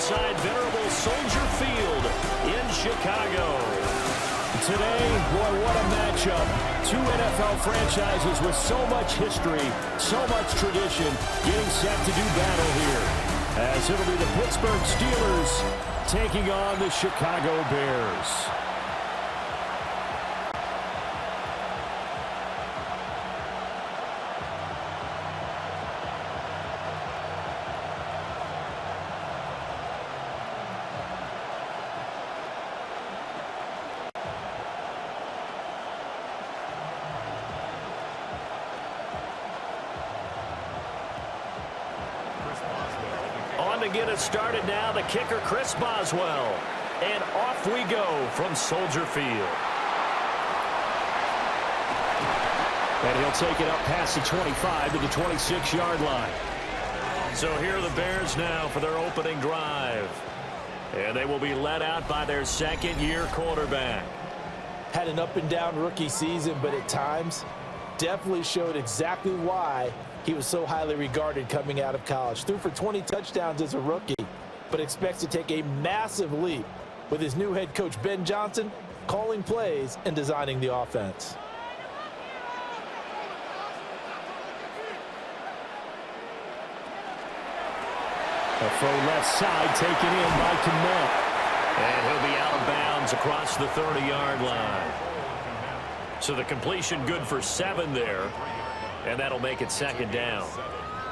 inside venerable Soldier Field in Chicago. Today, boy, what a matchup. Two NFL franchises with so much history, so much tradition, getting set to do battle here. As it'll be the Pittsburgh Steelers taking on the Chicago Bears. On to get it started now, the kicker, Chris Boswell. And off we go from Soldier Field. And he'll take it up past the 25 to the 26-yard line. So here are the Bears now for their opening drive. And they will be led out by their second-year quarterback. Had an up-and-down rookie season, but at times definitely showed exactly why he was so highly regarded coming out of college. Threw for 20 touchdowns as a rookie, but expects to take a massive leap with his new head coach, Ben Johnson, calling plays and designing the offense. A throw left side taken in by Kmet. And he'll be out of bounds across the 30-yard line. So the completion good for 7 there. And that'll make it second down.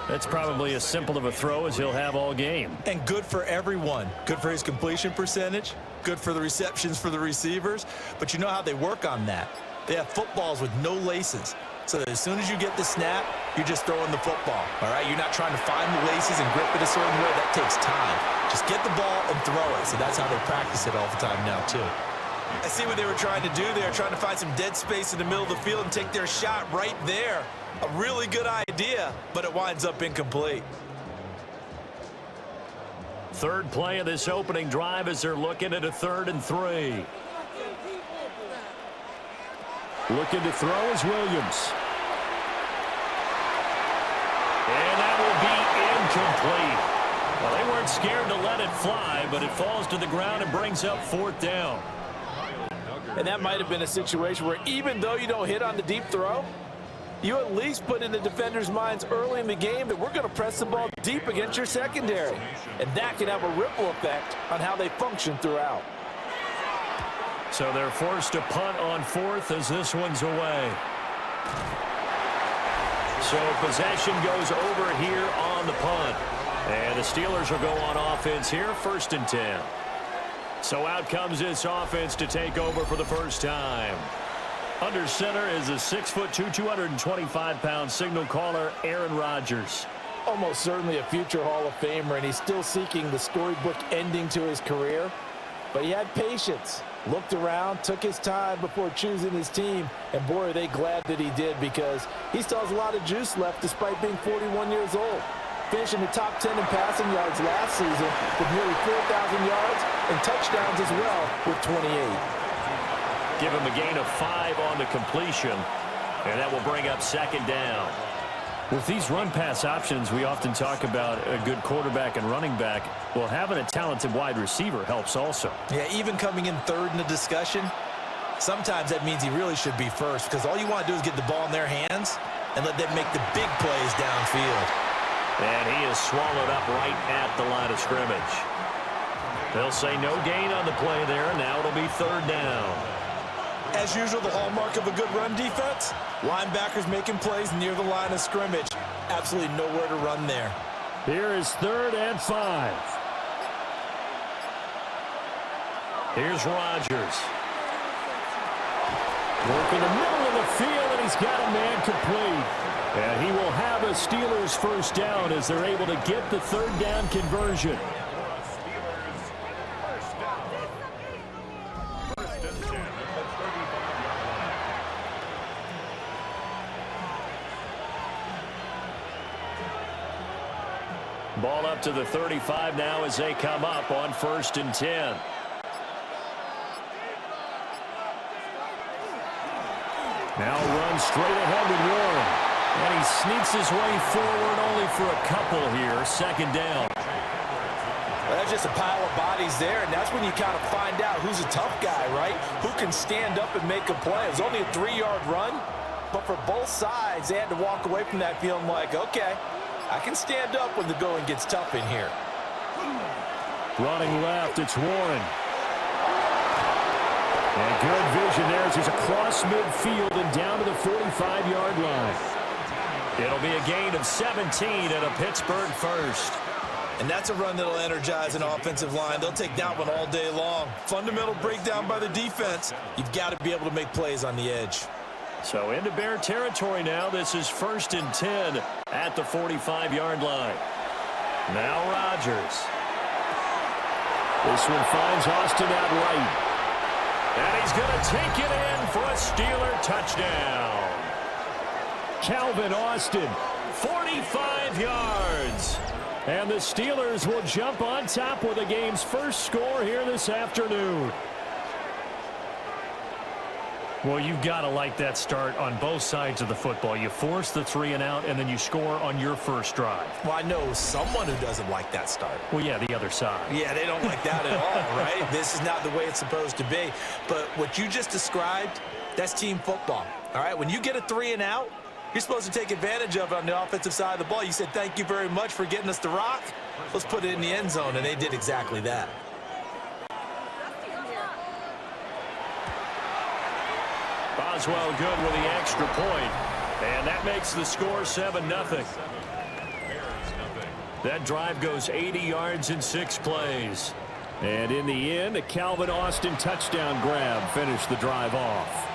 That's probably as simple of a throw as he'll have all game. And good for everyone. Good for his completion percentage. Good for the receptions for the receivers. But you know how they work on that. They have footballs with no laces. So that as soon as you get the snap, you're just throwing the football. All right? You're not trying to find the laces and grip it a certain way. That takes time. Just get the ball and throw it. So that's how they practice it all the time now, too. I see what they were trying to do there, trying to find some dead space in the middle of the field and take their shot right there. A really good idea, but it winds up incomplete. Third play of this opening drive as they're looking at a 3rd and 3. Looking to throw is Williams. And that will be incomplete. Well, they weren't scared to let it fly, but it falls to the ground and brings up 4th down. And that might have been a situation where even though you don't hit on the deep throw, you at least put in the defenders' minds early in the game that we're going to press the ball deep against your secondary. And that can have a ripple effect on how they function throughout. So they're forced to punt on 4th as this one's away. So possession goes over here on the punt. And the Steelers will go on offense here, 1st and 10. So out comes this offense to take over for the first time. Under center is a 6'2", 225-pound signal caller, Aaron Rodgers. Almost certainly a future Hall of Famer, and he's still seeking the storybook ending to his career. But he had patience, looked around, took his time before choosing his team, and boy, are they glad that he did, because he still has a lot of juice left despite being 41 years old. Finishing the top 10 in passing yards last season with nearly 4,000 yards and touchdowns as well with 28. Give him a gain of 5 on the completion, and that will bring up 2nd down. With these run-pass options, we often talk about a good quarterback and running back. Well, having a talented wide receiver helps also. Yeah, even coming in 3rd in the discussion, sometimes that means he really should be first, because all you want to do is get the ball in their hands and let them make the big plays downfield. And he is swallowed up right at the line of scrimmage. They'll say no gain on the play there. Now it'll be 3rd down. As usual, the hallmark of a good run defense, linebackers making plays near the line of scrimmage. Absolutely nowhere to run there. Here is 3rd and 5. Here's Rodgers. Working the middle of the field, and he's got a man complete. And he will have a Steelers first down as they're able to get the 3rd down conversion. Ball up to the 35 now as they come up on 1st and 10. Now runs straight ahead with Warren. And he sneaks his way forward only for a couple here. 2nd down. Well, that there's just a pile of bodies there, and that's when you kind of find out who's a tough guy, right? Who can stand up and make a play. It was only a 3-yard run, but for both sides, they had to walk away from that feeling like, okay, I can stand up when the going gets tough in here. Running left, it's Warren. And good vision there as he's across midfield and down to the 45-yard line. It'll be a gain of 17 and a Pittsburgh first. And that's a run that'll energize an offensive line. They'll take that one all day long. Fundamental breakdown by the defense. You've got to be able to make plays on the edge. So into Bear territory now. This is 1st and 10 at the 45-yard line. Now Rodgers. This one finds Austin out right. And he's going to take it in for a Steeler touchdown. Calvin Austin, 45 yards. And the Steelers will jump on top with the game's first score here this afternoon. Well, you've got to like that start on both sides of the football. You force the 3 and out, and then you score on your first drive. Well, I know someone who doesn't like that start. Well, yeah, the other side. Yeah, they don't like that at all, right? This is not the way it's supposed to be. But what you just described, that's team football, all right? When you get a 3 and out, you're supposed to take advantage of it on the offensive side of the ball. You said, thank you very much for getting us the rock. Let's put it in the end zone, and they did exactly that. Boswell good with the extra point. And that makes the score 7-0. That drive goes 80 yards in 6 plays. And in the end, a Calvin Austin touchdown grab finished the drive off.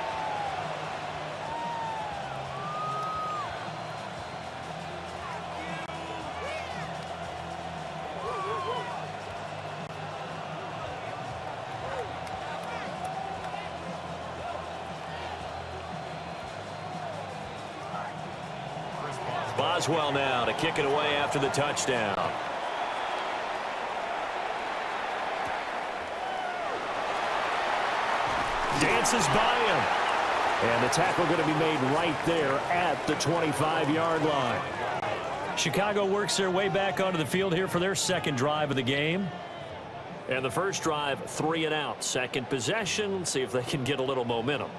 Boswell now to kick it away after the touchdown. Dances by him. And the tackle going to be made right there at the 25-yard line. Chicago works their way back onto the field here for their second drive of the game. And the first drive, 3 and out. Second possession, see if they can get a little momentum.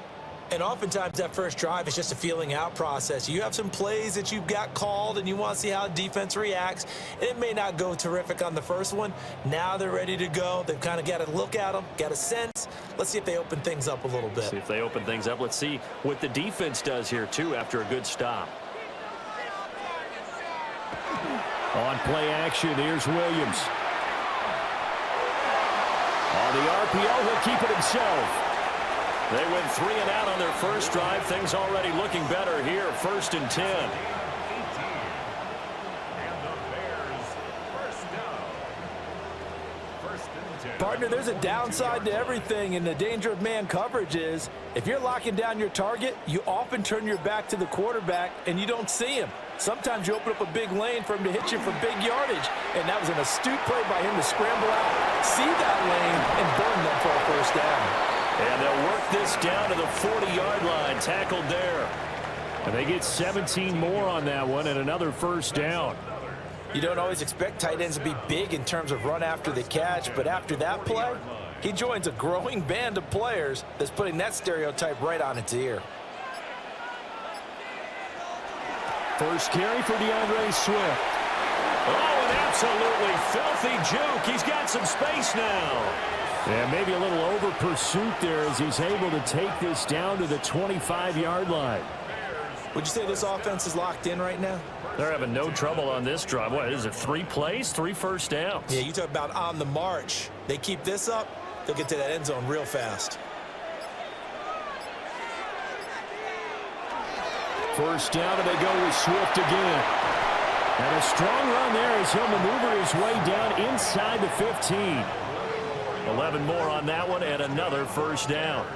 And oftentimes that first drive is just a feeling out process. You have some plays that you've got called and you want to see how defense reacts. And it may not go terrific on the first one. Now they're ready to go. They've kind of got to look at them, got a sense. Let's see if they open things up a little bit. See if they open things up. Let's see what the defense does here, too, after a good stop. On play action, here's Williams. On the RPO, he'll keep it himself. They went 3 and out on their first drive. Things already looking better here. 1st and 10. Partner, there's a downside to everything, and the danger of man coverage is if you're locking down your target, you often turn your back to the quarterback and you don't see him. Sometimes you open up a big lane for him to hit you for big yardage, and that was an astute play by him to scramble out, see that lane, and burn them for a first down. And they'll work this down to the 40-yard line, tackled there. And they get 17 more on that one and another first down. You don't always expect tight ends to be big in terms of run after the catch, but after that play, he joins a growing band of players that's putting that stereotype right on its ear. First carry for DeAndre Swift. Oh, an absolutely filthy juke. He's got some space now. And maybe a little over pursuit there as he's able to take this down to the 25-yard line. Would you say this offense is locked in right now? They're having no trouble on this drive. What is it, 3 plays, 3 first downs? Yeah, you talk about on the march. They keep this up, they'll get to that end zone real fast. First down, and they go with Swift again. And a strong run there as he'll maneuver his way down inside the 15. 11 more on that one, and another first down.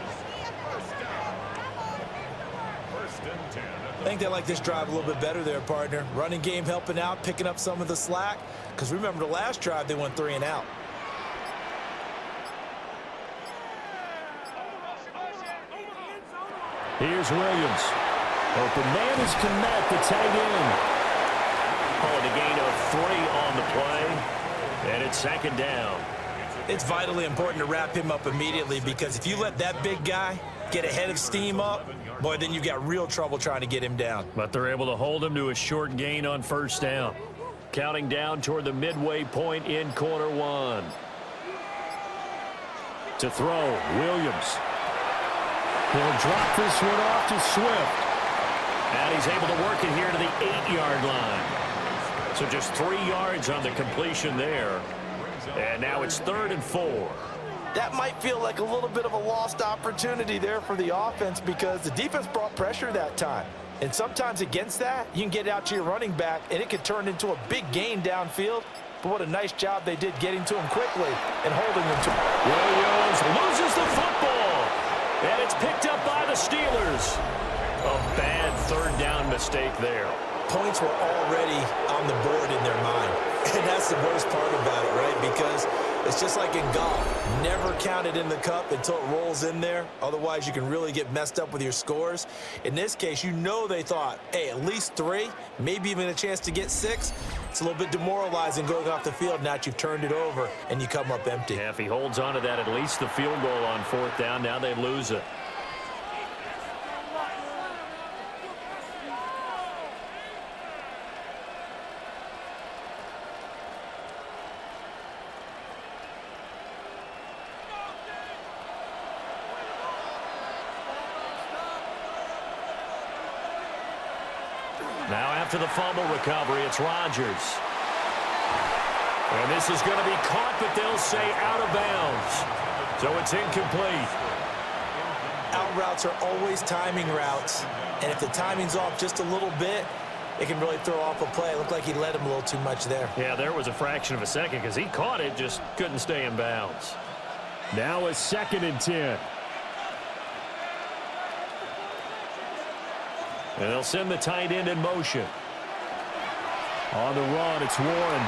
I think they like this drive a little bit better there, partner. Running game helping out, picking up some of the slack. Because remember the last drive, they went 3 and out. Here's Williams. Open man is Kmet, the tight end. Calling a gain of 3 on the play. And it's second down. It's vitally important to wrap him up immediately, because if you let that big guy get ahead of steam up, boy, then you got real trouble trying to get him down. But they're able to hold him to a short gain on first down. Counting down toward the midway point in quarter one. To throw, Williams. He'll drop this one off to Swift. And he's able to work it here to the 8-yard line. So just 3 yards on the completion there. And now it's 3rd and 4. That might feel like a little bit of a lost opportunity there for the offense, because the defense brought pressure that time. And sometimes against that, you can get out to your running back, and it could turn into a big gain downfield. But what a nice job they did getting to him quickly and holding him to him. Williams loses the football. And it's picked up by the Steelers. A bad 3rd down mistake there. Points were already on the board in their mind. And that's the worst part about it, right? Because it's just like in golf. Never count it in the cup until it rolls in there. Otherwise, you can really get messed up with your scores. In this case, you know they thought, hey, at least 3, maybe even a chance to get 6. It's a little bit demoralizing going off the field now that you've turned it over and you come up empty. Yeah, if he holds on to that, at least the field goal on 4th down, now they lose it. Now after the fumble recovery, it's Rodgers. And this is going to be caught, but they'll say out of bounds. So it's incomplete. Out routes are always timing routes. And if the timing's off just a little bit, it can really throw off a play. It looked like he let him a little too much there. Yeah, there was a fraction of a second because he caught it, just couldn't stay in bounds. Now a 2nd and 10. And they'll send the tight end in motion. On the run, it's Warren.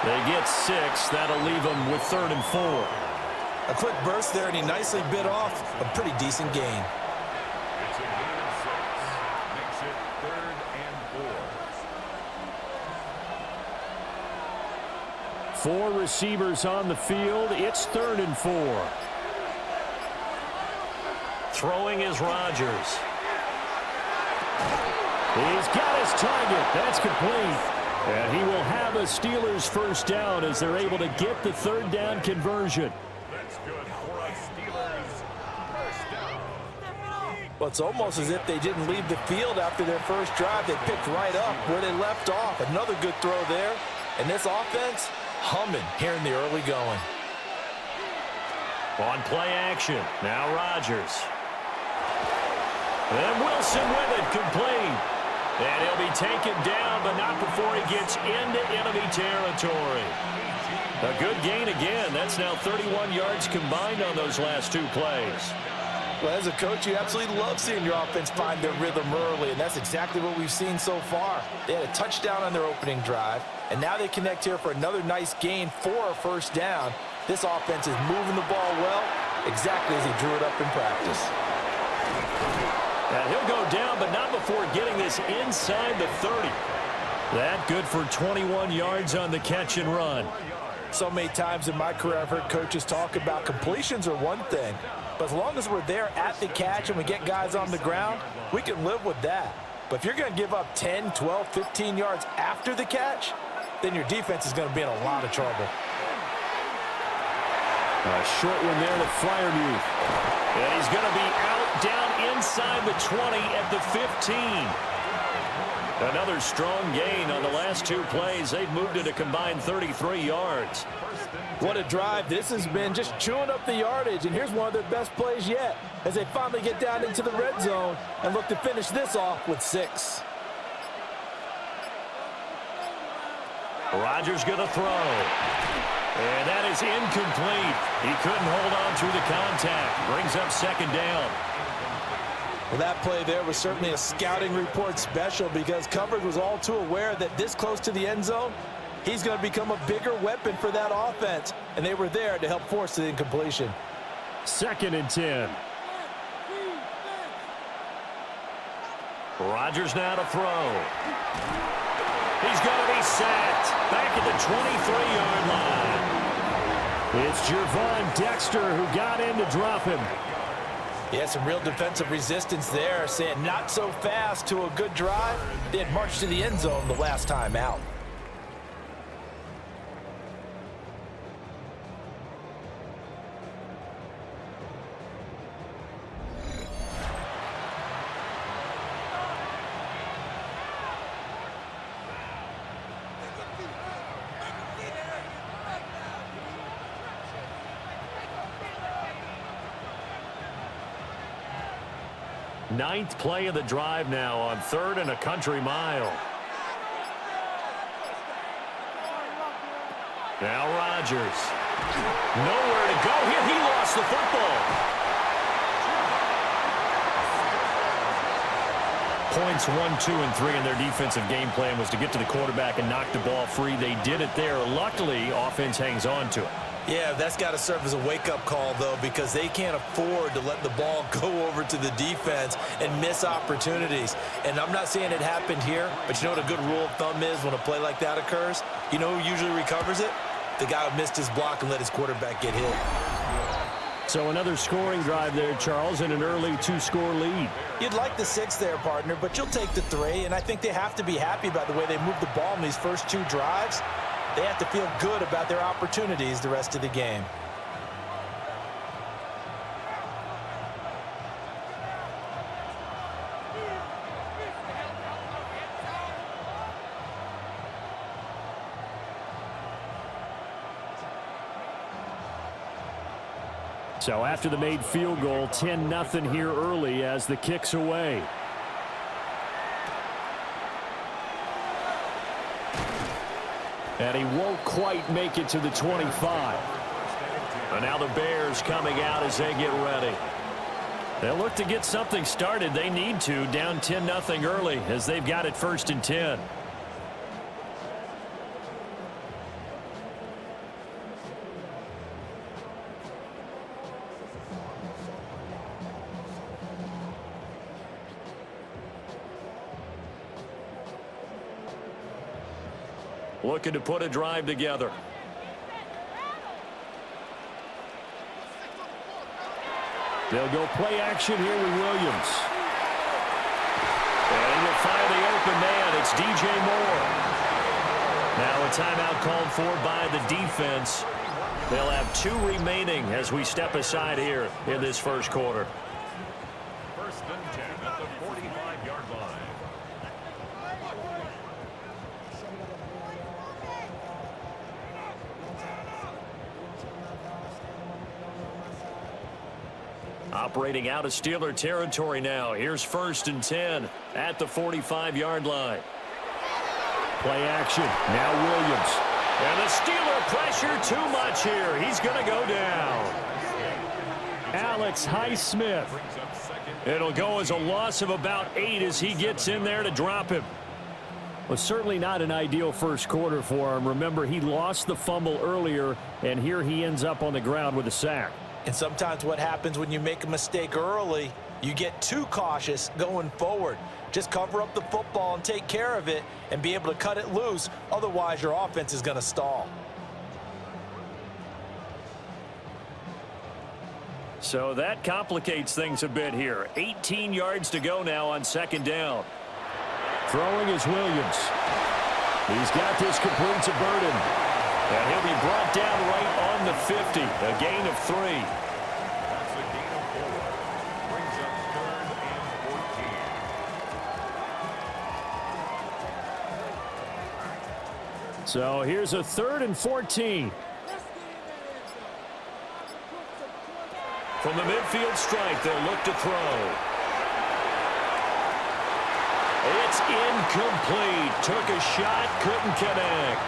They get 6. That'll leave them with 3rd and 4. A quick burst there, and he nicely bit off a pretty decent gain. It's a gain of 6. Makes it 3rd and 4. 4 receivers on the field. It's 3rd and 4. Throwing is Rodgers. He's got his target. That's complete. And he will have a Steelers first down as they're able to get the 3rd down conversion. That's good for a Steelers first down. Well, it's almost as if they didn't leave the field after their first drive. They picked right up where they left off. Another good throw there. And this offense, humming here in the early going. On play action, now Rodgers. And Wilson with it, complete. And he'll be taken down, but not before he gets into enemy territory. A good gain again. That's now 31 yards combined on those last 2 plays. Well, as a coach, you absolutely love seeing your offense find their rhythm early, and that's exactly what we've seen so far. They had a touchdown on their opening drive, and now they connect here for another nice gain for a first down. This offense is moving the ball well, exactly as he drew it up in practice. And he'll go down, but not before getting this inside the 30. That good for 21 yards on the catch and run. So many times in my career, I've heard coaches talk about completions are one thing, but as long as we're there at the catch and we get guys on the ground, we can live with that. But if you're going to give up 10, 12, 15 yards after the catch, then your defense is going to be in a lot of trouble. A short one there to Freiermuth. And he's going to be out down inside the 20 at the 15. Another strong gain on the last 2 plays. They've moved it a combined 33 yards. What a drive this has been, just chewing up the yardage. And here's one of their best plays yet as they finally get down into the red zone and look to finish this off with 6. Rodgers going to throw. And that is incomplete. He couldn't hold on through the contact. Brings up 2nd down. Well, that play there was certainly a scouting report special because coverage was all too aware that this close to the end zone, he's going to become a bigger weapon for that offense. And they were there to help force the incompletion. 2nd and 10. Rodgers now to throw. He's going to be sacked back at the 23-yard line. It's Gervon Dexter who got in to drop him. Yeah, some real defensive resistance there, saying not so fast to a good drive. They had marched to the end zone the last time out. Ninth play of the drive now on 3rd and a country mile. Now Rodgers. Nowhere to go here. He lost the football. Points 1, 2, and 3 in their defensive game plan was to get to the quarterback and knock the ball free. They did it there. Luckily, offense hangs on to it. Yeah, that's got to serve as a wake-up call, though, because they can't afford to let the ball go over to the defense and miss opportunities. And I'm not saying it happened here, but you know what a good rule of thumb is when a play like that occurs? You know who usually recovers it? The guy who missed his block and let his quarterback get hit. So another scoring drive there, Charles, and an early 2-score lead. You'd like the 6 there, partner, but you'll take the 3, and I think they have to be happy by the way they moved the ball in these first 2 drives. They have to feel good about their opportunities the rest of the game. So after the made field goal, 10-0 here early as the kick's away. And he won't quite make it to the 25. And now the Bears coming out as they get ready. They'll look to get something started. They need to, down 10-0 early as they've got it 1st and 10. Looking to put a drive together. They'll go play action here with Williams. And he will find the open man. It's DJ Moore. Now a timeout called for by the defense. They'll have 2 remaining as we step aside here in this first quarter. 1st and 10 at the 45-yard line. Operating out of Steeler territory now. Here's 1st and 10 at the 45-yard line. Play action. Now Williams. And the Steeler pressure too much here. He's going to go down. Alex Highsmith. It'll go as a loss of about 8 as he gets in there to drop him. Well, certainly not an ideal first quarter for him. Remember, he lost the fumble earlier, and here he ends up on the ground with a sack. And sometimes what happens when you make a mistake early, you get too cautious going forward. Just cover up the football and take care of it and be able to cut it loose. Otherwise, your offense is going to stall. So that complicates things a bit here. 18 yards to go now on 2nd down. Throwing is Williams. He's got this, completes a burden. And he'll be brought down right on the 50. A gain of 3. That's a gain of 4. Brings up 3rd and 14. So here's a 3rd and 14. From the midfield stripe, they'll look to throw. It's incomplete. Took a shot, couldn't connect.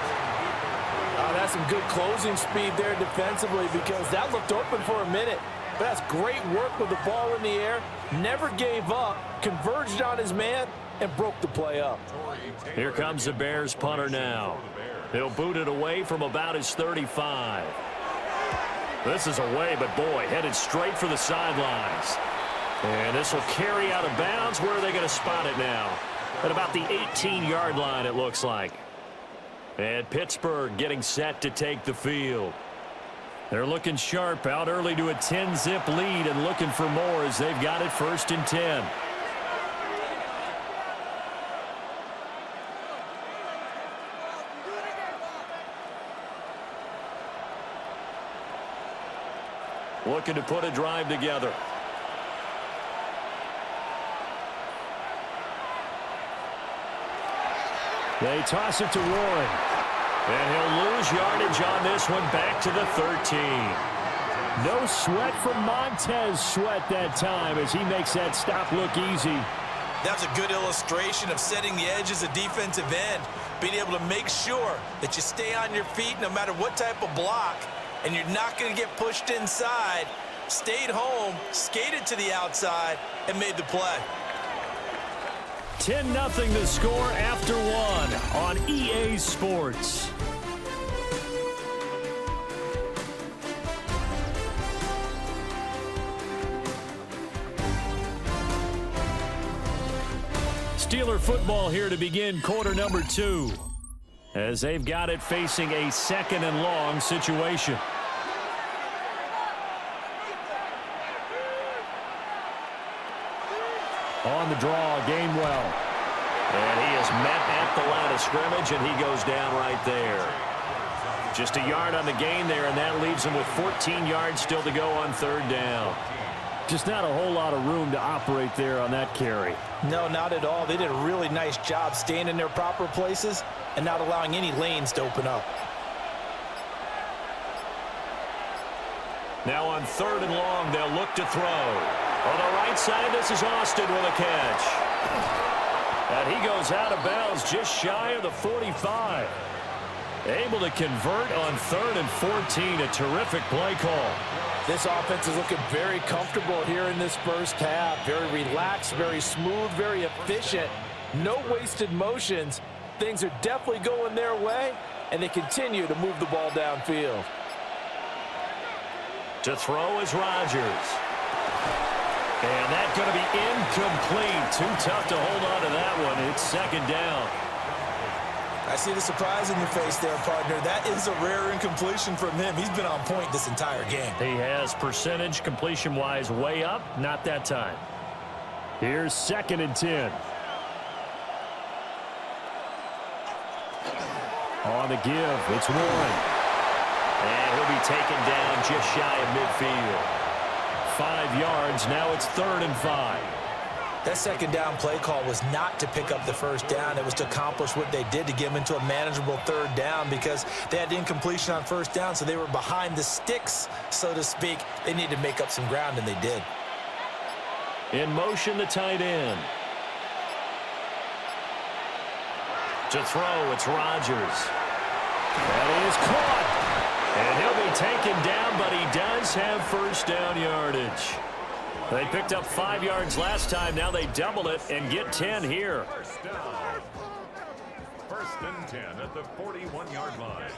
That's some good closing speed there defensively because that looked open for a minute. But that's great work with the ball in the air. Never gave up, converged on his man, and broke the play up. Here comes the Bears punter now. He'll boot it away from about his 35. This is away, but boy, headed straight for the sidelines. And this will carry out of bounds. Where are they going to spot it now? At about the 18-yard line, it looks like. And Pittsburgh getting set to take the field. They're looking sharp, out early to a 10-zip lead and looking for more as they've got it 1st and 10. Looking to put a drive together. They toss it to Warren. And he'll lose yardage on this one, back to the 13. No sweat from Montez Sweat that time as he makes that stop look easy. That's a good illustration of setting the edge as a defensive end, being able to make sure that you stay on your feet no matter what type of block, and you're not going to get pushed inside. Stayed home, skated to the outside, and made the play. 10-0 the score after one on EA Sports. Steeler football here to begin quarter number 2 as they've got it facing a 2nd and long situation. On the draw, Gainwell. And he is met at the line of scrimmage, and he goes down right there. Just a yard on the gain there, and that leaves him with 14 yards still to go on 3rd down. Just not a whole lot of room to operate there on that carry. No, not at all. They did a really nice job staying in their proper places and not allowing any lanes to open up. Now on 3rd and long, they'll look to throw. On the right side, this is Austin with a catch. And he goes out of bounds just shy of the 45. Able to convert on 3rd and 14. A terrific play call. This offense is looking very comfortable here in this first half. Very relaxed, very smooth, very efficient. No wasted motions. Things are definitely going their way, and they continue to move the ball downfield. To throw is Rodgers. And that's going to be incomplete. Too tough to hold on to that one. It's 2nd down. I see the surprise in your face there, partner. That is a rare incompletion from him. He's been on point this entire game. He has percentage completion-wise way up. Not that time. Here's 2nd and 10. On the give, it's Warren. And he'll be taken down just shy of midfield. 5 yards, now it's 3rd and 5. That 2nd down play call was not to pick up the 1st down. It was to accomplish what they did, to get them into a manageable 3rd down, because they had incompletion on 1st down, so they were behind the sticks, so to speak. They needed to make up some ground, and they did. In motion, the tight end. To throw, it's Rodgers. That is caught. And he'll be taken down, but he does have 1st down yardage. They picked up 5 yards last time. Now they double it and get 10 here. 1st down. 1st and 10 at the 41-yard line.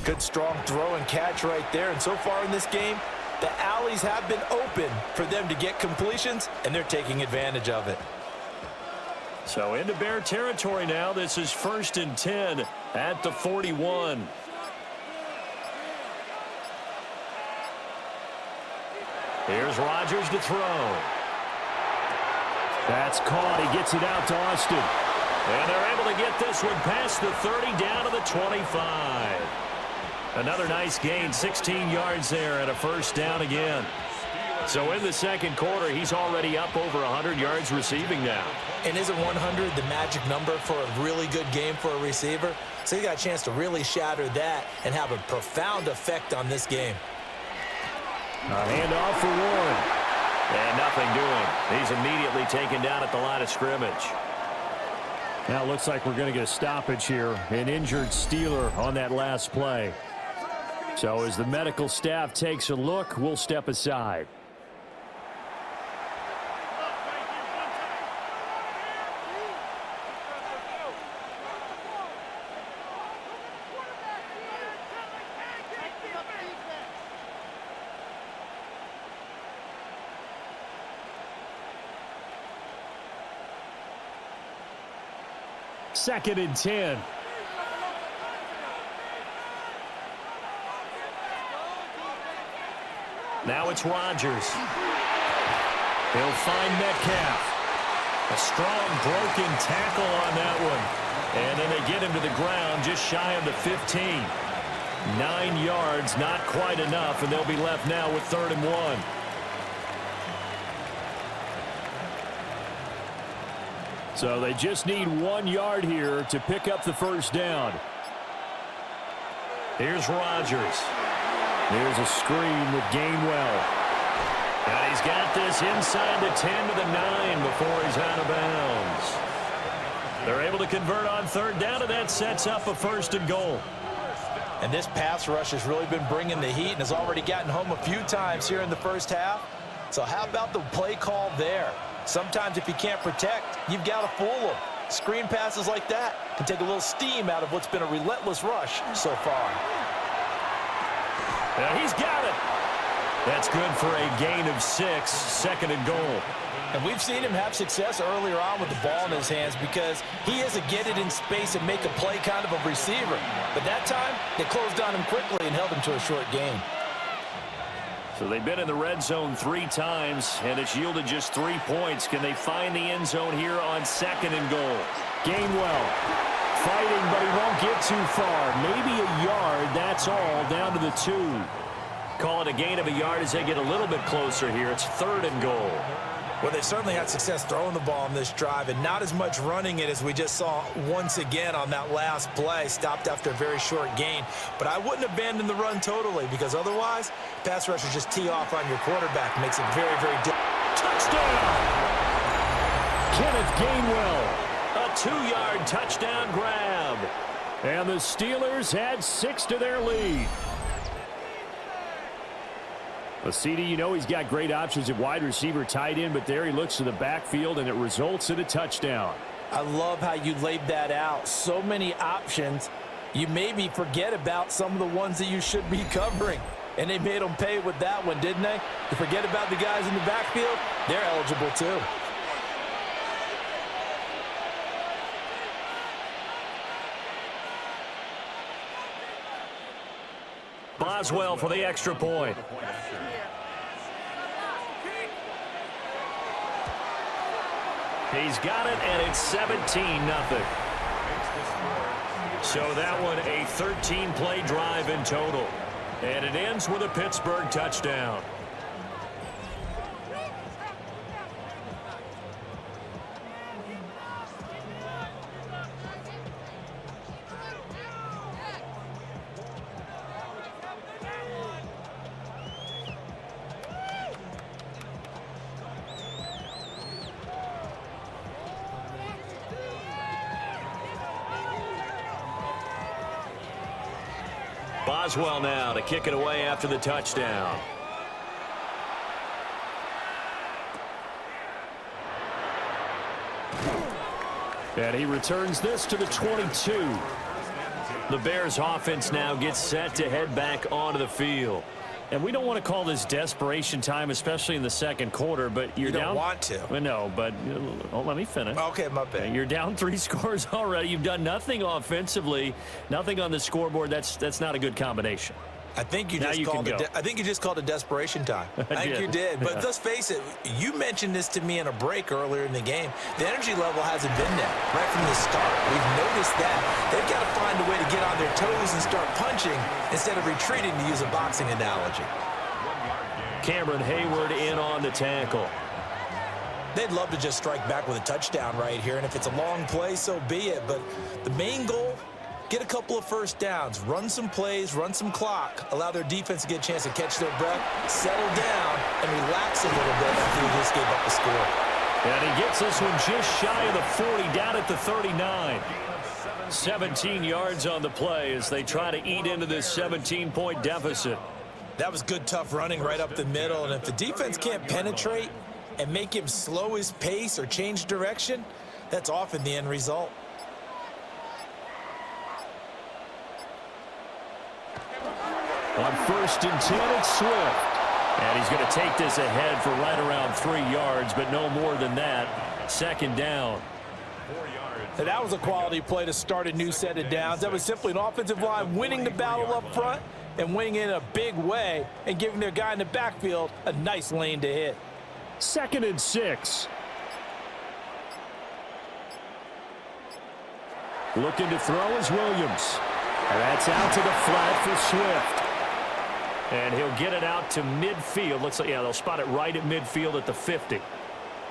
Good strong throw and catch right there. And so far in this game, the alleys have been open for them to get completions, and they're taking advantage of it. So into Bear territory now. This is 1st and 10 at the 41. Here's Rodgers to throw. That's caught. He gets it out to Austin. And they're able to get this one past the 30 down to the 25. Another nice gain, 16 yards there and a 1st down again. So in the 2nd quarter, he's already up over 100 yards receiving now. And isn't 100 the magic number for a really good game for a receiver? So he got a chance to really shatter that and have a profound effect on this game. A handoff for Warren. And nothing doing. He's immediately taken down at the line of scrimmage. Now it looks like we're going to get a stoppage here. An injured Steeler on that last play. So as the medical staff takes a look, we'll step aside. 2nd and 10. Now it's Rodgers. He'll find Metcalf. A strong broken tackle on that one. And then they get him to the ground just shy of the 15. 9 yards, not quite enough, and they'll be left now with 3rd and 1. So they just need 1 yard here to pick up the first down. Here's Rodgers. There's a screen with Gainwell. And he's got this inside the 10 to the 9 before he's out of bounds. They're able to convert on 3rd down, and that sets up a 1st and goal. And this pass rush has really been bringing the heat and has already gotten home a few times here in the first half. So how about the play call there? Sometimes if you can't protect, you've got to fool them. Screen passes like that can take a little steam out of what's been a relentless rush so far. He's got it. That's good for a gain of 6, 2nd and goal. And we've seen him have success earlier on with the ball in his hands because he is a get it in space and make a play kind of a receiver. But that time, they closed on him quickly and held him to a short gain. So they've been in the red zone 3 times, and it's yielded just 3 points. Can they find the end zone here on 2nd and goal? Gainwell fighting, but he won't get too far. Maybe a yard, that's all, down to the 2. Call it a gain of a yard as they get a little bit closer here. It's 3rd and goal. Well, they've certainly had success throwing the ball on this drive and not as much running it as we just saw once again on that last play. Stopped after a very short gain. But I wouldn't abandon the run totally because otherwise, pass rushers just tee off on your quarterback. Makes it very, very difficult. Touchdown! Kenneth Gainwell. A 2-yard touchdown grab. And the Steelers add 6 to their lead. A CD, you know he's got great options at wide receiver, tight end, but there he looks to the backfield, and it results in a touchdown. I love how you laid that out. So many options. You maybe forget about some of the ones that you should be covering. And they made them pay with that one, didn't they? You forget about the guys in the backfield, they're eligible too. Boswell for the extra point. He's got it, and it's 17-0. So that one a 13-play drive in total. And it ends with a Pittsburgh touchdown. Boswell now to kick it away after the touchdown. And he returns this to the 22. The Bears offense now gets set to head back onto the field. And we don't want to call this desperation time, especially in the second quarter, but you're down. You don't want to. Well, no, but let me finish. Okay, my bad. You're down 3 scores already. You've done nothing offensively, nothing on the scoreboard. That's not a good combination. I think you just called it. I think you just called it desperation time. I think you did. But let's face it. You mentioned this to me in a break earlier in the game. The energy level hasn't been there right from the start. We've noticed that they've got to find a way to get on their toes and start punching instead of retreating, to use a boxing analogy. Cameron Hayward in on the tackle. They'd love to just strike back with a touchdown right here, and if it's a long play, so be it. But the main goal, get a couple of first downs, run some plays, run some clock, allow their defense to get a chance to catch their breath, settle down, and relax a little bit after they just gave up the score. And he gets this one just shy of the 40, down at the 39. 17 yards on the play as they try to eat into this 17-point deficit. That was good, tough running right up the middle, and if the defense can't penetrate and make him slow his pace or change direction, that's often the end result. On 1st and 10, it's Swift. And he's going to take this ahead for right around 3 yards, but no more than that. 2nd down. yards. And that was a quality play to start a new set of downs. That was simply an offensive line winning the battle up front and winning in a big way and giving their guy in the backfield a nice lane to hit. 2nd and 6. Looking to throw is Williams. And that's out to the flat for Swift. And he'll get it out to midfield. Looks like, yeah, they'll spot it right at midfield at the 50.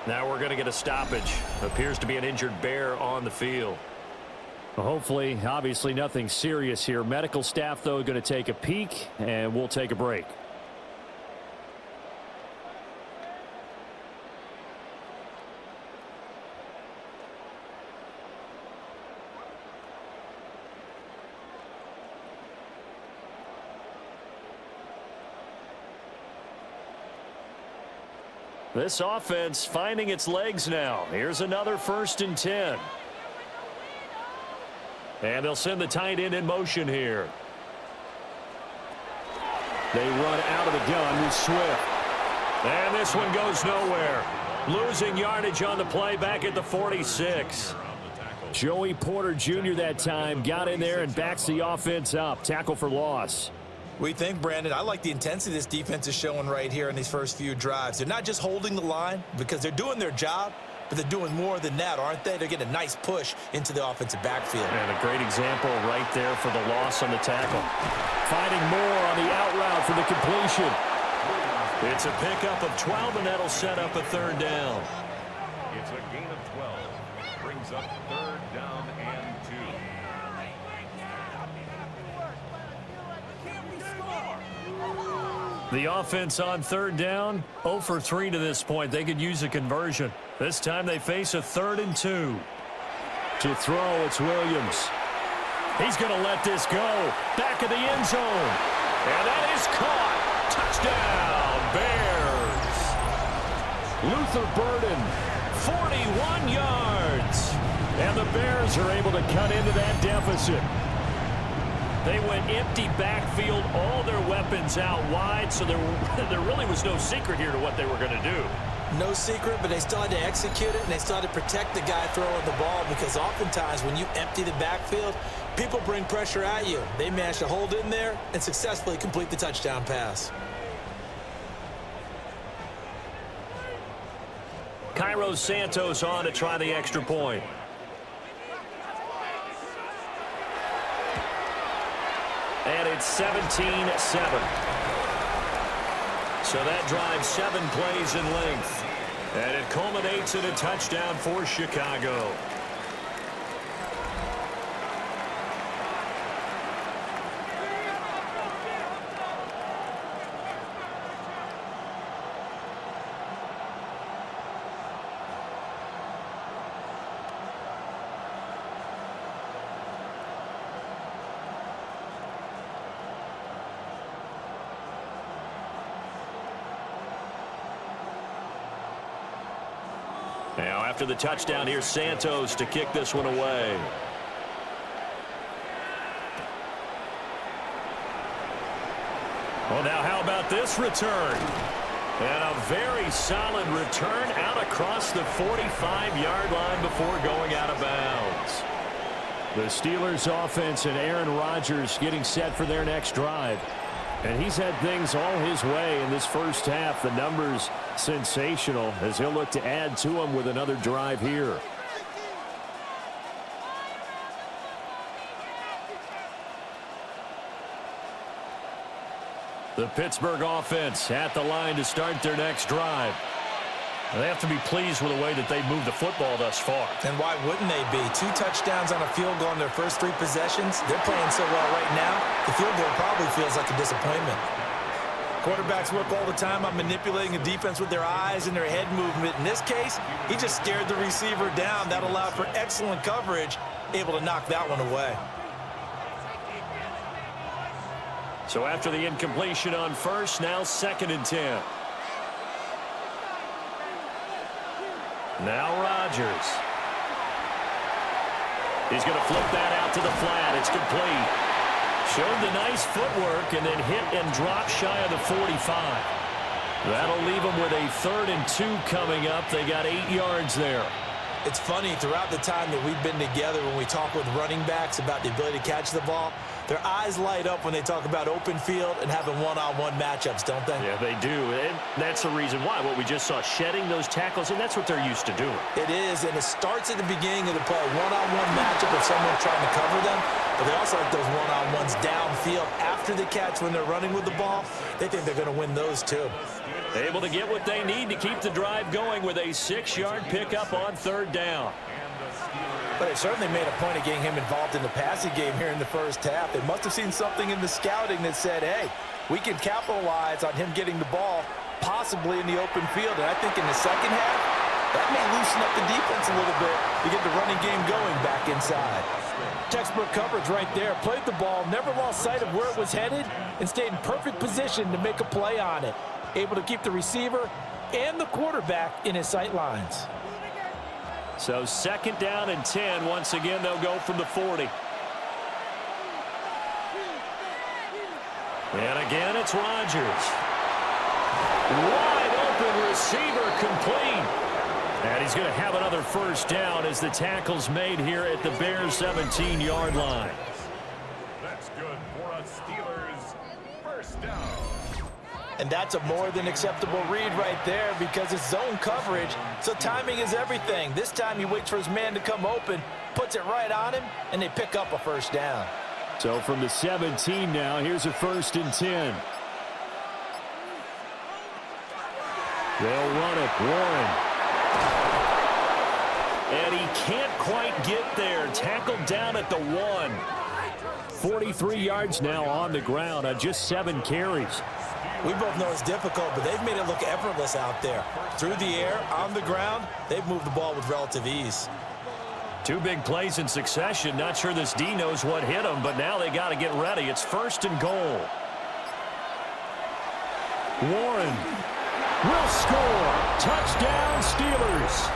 Now we're going to get a stoppage. Appears to be an injured Bear on the field. Well, hopefully, obviously nothing serious here. Medical staff, though, going to take a peek, and we'll take a break. This offense finding its legs now. Here's another 1st and 10. And they'll send the tight end in motion here. They run out of the gun with Swift. And this one goes nowhere. Losing yardage on the play back at the 46. Joey Porter Jr. that time got in there and backs the offense up. Tackle for loss. We think, Brandon, I like the intensity this defense is showing right here in these first few drives. They're not just holding the line because they're doing their job, but they're doing more than that, aren't they? They're getting a nice push into the offensive backfield. And a great example right there for the loss on the tackle. Finding more on the out route for the completion. It's a pickup of 12, and that'll set up a 3rd down. It's a gain of 12. Brings up 3rd down and 2. The offense on 3rd down, 0 for 3 to this point. They could use a conversion. This time they face a 3rd and 2. To throw, it's Williams. He's going to let this go. Back of the end zone. And that is caught. Touchdown, Bears. Luther Burden, 41 yards. And the Bears are able to cut into that deficit. They went empty backfield, all their weapons out wide, so there really was no secret here to what they were going to do. No secret, but they still had to execute it, and they still had to protect the guy throwing the ball because oftentimes when you empty the backfield, people bring pressure at you. They managed to hold in there and successfully complete the touchdown pass. Cairo Santos on to try the extra point. And it's 17-7. So that drives 7 plays in length. And it culminates in a touchdown for Chicago. Now, after the touchdown, here's Santos to kick this one away. Well, now how about this return? And a very solid return out across the 45-yard line before going out of bounds. The Steelers offense and Aaron Rodgers getting set for their next drive. And he's had things all his way in this first half. The numbers sensational as he'll look to add to them with another drive here. The Pittsburgh offense at the line to start their next drive. They have to be pleased with the way that they've moved the football thus far. And why wouldn't they be? 2 touchdowns on a field goal in their first 3 possessions. They're playing so well right now, the field goal probably feels like a disappointment. Quarterbacks work all the time on manipulating the defense with their eyes and their head movement. In this case, he just stared the receiver down. That allowed for excellent coverage, able to knock that one away. So after the incompletion on first, now 2nd and 10. Now Rodgers. He's going to flip that out to the flat. It's complete. Showed the nice footwork and then hit and drop shy of the 45. That'll leave them with a 3rd and 2 coming up. They got 8 yards there. It's funny, throughout the time that we've been together, when we talk with running backs about the ability to catch the ball, their eyes light up when they talk about open field and having one-on-one matchups, don't they? Yeah, they do. And that's the reason why. What we just saw, shedding those tackles, and that's what they're used to doing. It is, and it starts at the beginning of the play. One-on-one matchup if someone's trying to cover them, but they also like those one-on-ones downfield after the catch when they're running with the ball. They think they're going to win those too. Able to get what they need to keep the drive going with a 6-yard pickup on 3rd down. But they certainly made a point of getting him involved in the passing game here in the first half. They must have seen something in the scouting that said, hey, we can capitalize on him getting the ball, possibly in the open field. And I think in the second half, that may loosen up the defense a little bit to get the running game going back inside. Textbook coverage right there. Played the ball, never lost sight of where it was headed, and stayed in perfect position to make a play on it. Able to keep the receiver and the quarterback in his sight lines. So 2nd down and 10. Once again, they'll go from the 40. And again, it's Rodgers. Wide open receiver complete. And he's going to have another 1st down as the tackle's made here at the Bears' 17-yard line. That's good for a Steelers 1st down. And that's a more than acceptable read right there because it's zone coverage, so timing is everything. This time he waits for his man to come open, puts it right on him, and they pick up a 1st down. So from the 17 now, here's a 1st and 10. They'll run it, Warren. And he can't quite get there. Tackled down at the 1. 43 yards now on the ground on just 7 carries. We both know it's difficult, but they've made it look effortless out there. Through the air, on the ground, they've moved the ball with relative ease. 2 big plays in succession. Not sure this D knows what hit him, but now they got to get ready. It's 1st and goal. Warren will score. Touchdown, Steelers.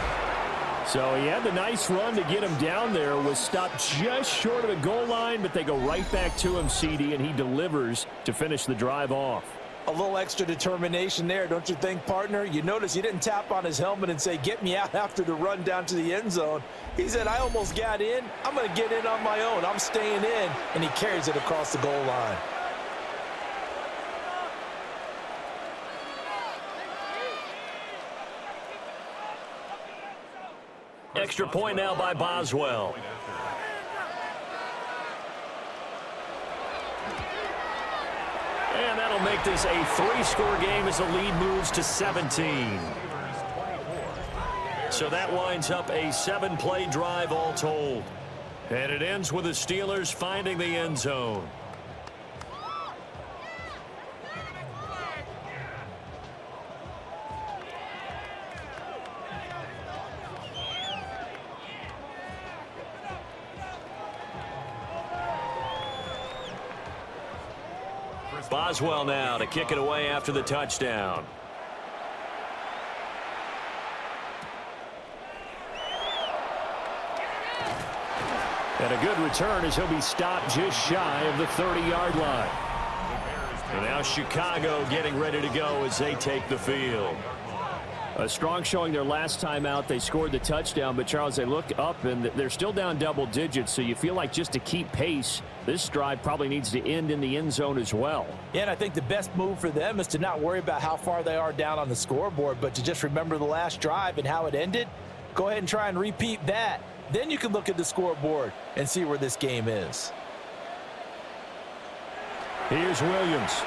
So he had the nice run to get him down there. Was stopped just short of the goal line, but they go right back to him, CD, and he delivers to finish the drive off. A little extra determination there, don't you think, partner? You notice he didn't tap on his helmet and say, get me out after the run down to the end zone. He said, I almost got in. I'm going to get in on my own. I'm staying in. And he carries it across the goal line. Extra point now by Boswell. And that'll make this a 3-score game as the lead moves to 17. So that winds up a 7-play drive all told. And it ends with the Steelers finding the end zone. Boswell now to kick it away after the touchdown. And a good return as he'll be stopped just shy of the 30-yard line. And now Chicago getting ready to go as they take the field. A strong showing their last time out. They scored the touchdown, but Charles, they look up and they're still down double digits, so you feel like just to keep pace, this drive probably needs to end in the end zone as well. Yeah, and I think the best move for them is to not worry about how far they are down on the scoreboard, but to just remember the last drive and how it ended. Go ahead and try and repeat that. Then you can look at the scoreboard and see where this game is. Here's Williams.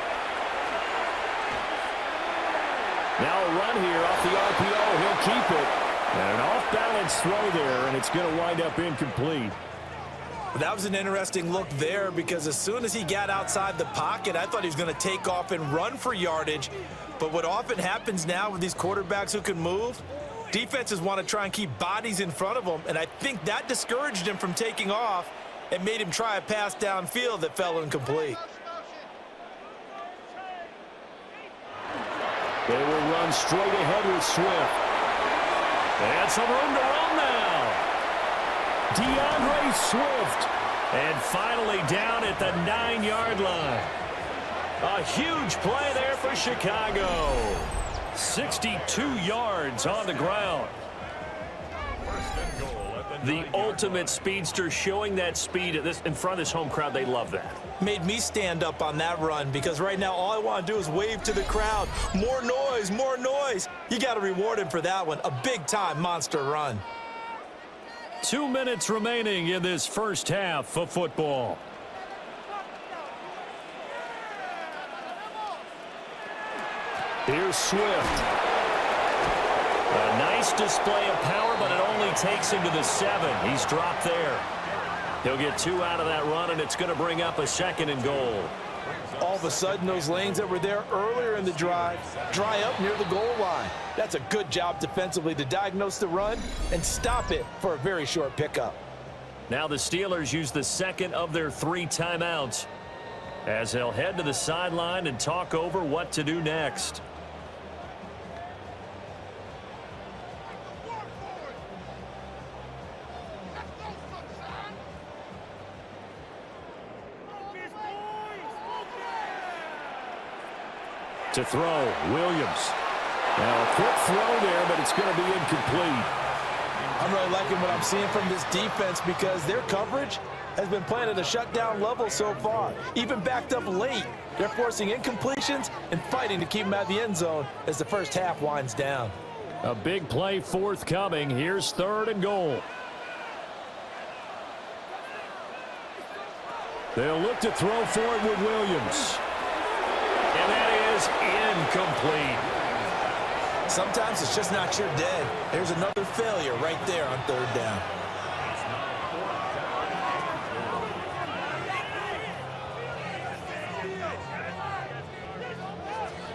Now a run here off the RPO. He'll keep it. And an off-balance throw there, and it's going to wind up incomplete. That was an interesting look there because as soon as he got outside the pocket, I thought he was going to take off and run for yardage. But what often happens now with these quarterbacks who can move, defenses want to try and keep bodies in front of them, and I think that discouraged him from taking off and made him try a pass downfield that fell incomplete. They will run straight ahead with Swift. And some room to run now. DeAndre Swift. And finally down at the 9-yard line. A huge play there for Chicago. 62 yards on the ground. 1st and The ultimate speedster, showing that speed in front of this home crowd. They love that. Made me stand up on that run because right now all I want to do is wave to the crowd. More noise, more noise. You got to reward him for that one. A big-time monster run. 2 minutes remaining in this first half of football. Here's Swift. A nice display of power, but it only takes him to the 7. He's dropped there. He'll get 2 out of that run, and it's going to bring up a 2nd and goal. All of a sudden, those lanes that were there earlier in the drive dry up near the goal line. That's a good job defensively to diagnose the run and stop it for a very short pickup. Now the Steelers use the 2nd of their 3 timeouts as they'll head to the sideline and talk over what to do next. To throw, Williams. Now a quick throw there, but it's going to be incomplete. I'm really liking what I'm seeing from this defense because their coverage has been playing at a shutdown level so far. Even backed up late, they're forcing incompletions and fighting to keep them out of the end zone as the first half winds down. A big play forthcoming. Here's 3rd and goal. They'll look to throw for it with Williams. And that is incomplete. Sometimes it's just not your day. There's another failure right there on 3rd down.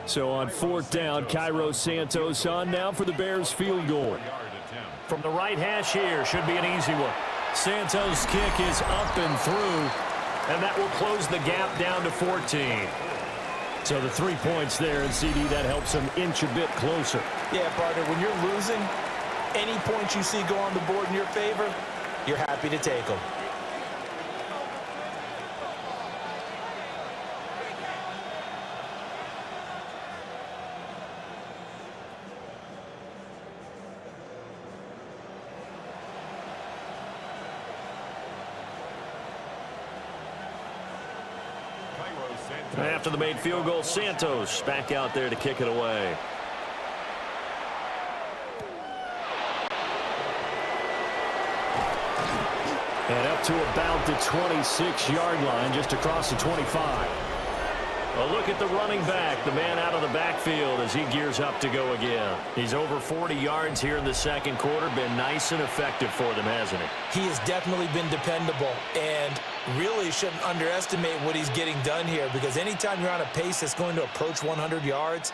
So on 4th down, Cairo Santos on now for the Bears field goal. From the right hash here, should be an easy one. Santos' kick is up and through, and that will close the gap down to 14. So the 3 points there, and CD, that helps them inch a bit closer. Yeah, partner, when you're losing, any points you see go on the board in your favor, you're happy to take them. After the made field goal, Santos back out there to kick it away. And up to about the 26-yard line, just across the 25. A look at the running back, the man out of the backfield as he gears up to go again. He's over 40 yards here in the 2nd quarter. Been nice and effective for them, hasn't he? He has definitely been dependable and really shouldn't underestimate what he's getting done here because anytime you're on a pace that's going to approach 100 yards,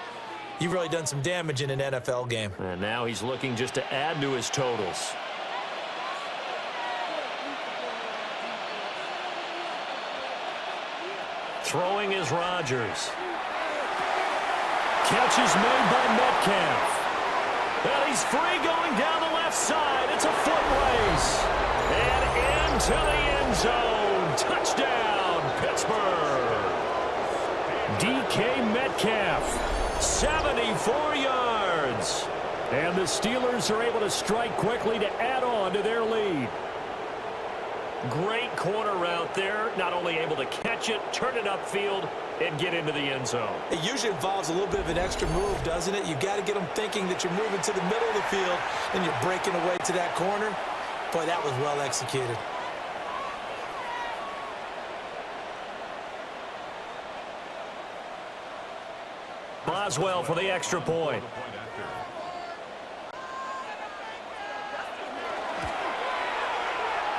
you've really done some damage in an NFL game. And now he's looking just to add to his totals. Throwing is Rodgers. Catch is made by Metcalf. And he's free going down the left side. It's a foot race. And into the end zone. Touchdown, Pittsburgh. DK Metcalf, 74 yards. And the Steelers are able to strike quickly to add on to their lead. Great corner route there. Not only able to catch it, turn it upfield, and get into the end zone. It usually involves a little bit of an extra move, doesn't it? You've got to get them thinking that you're moving to the middle of the field and you're breaking away to that corner. Boy, that was well executed. Boswell for the extra point.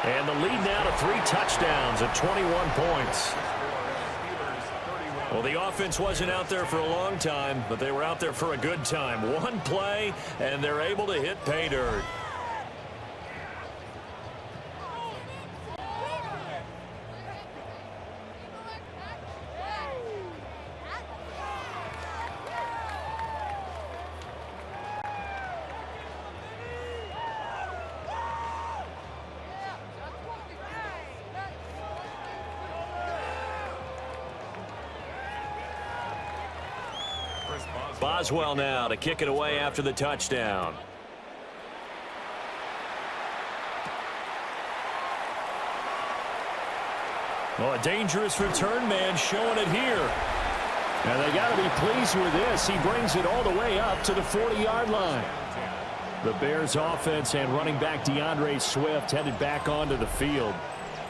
And the lead now to 3 touchdowns at 21 points. Well, the offense wasn't out there for a long time, but they were out there for a good time. One play, and they're able to hit pay dirt. Boswell now to kick it away after the touchdown. Well, a dangerous return man showing it here. And they got to be pleased with this. He brings it all the way up to the 40-yard line. The Bears offense and running back DeAndre Swift headed back onto the field.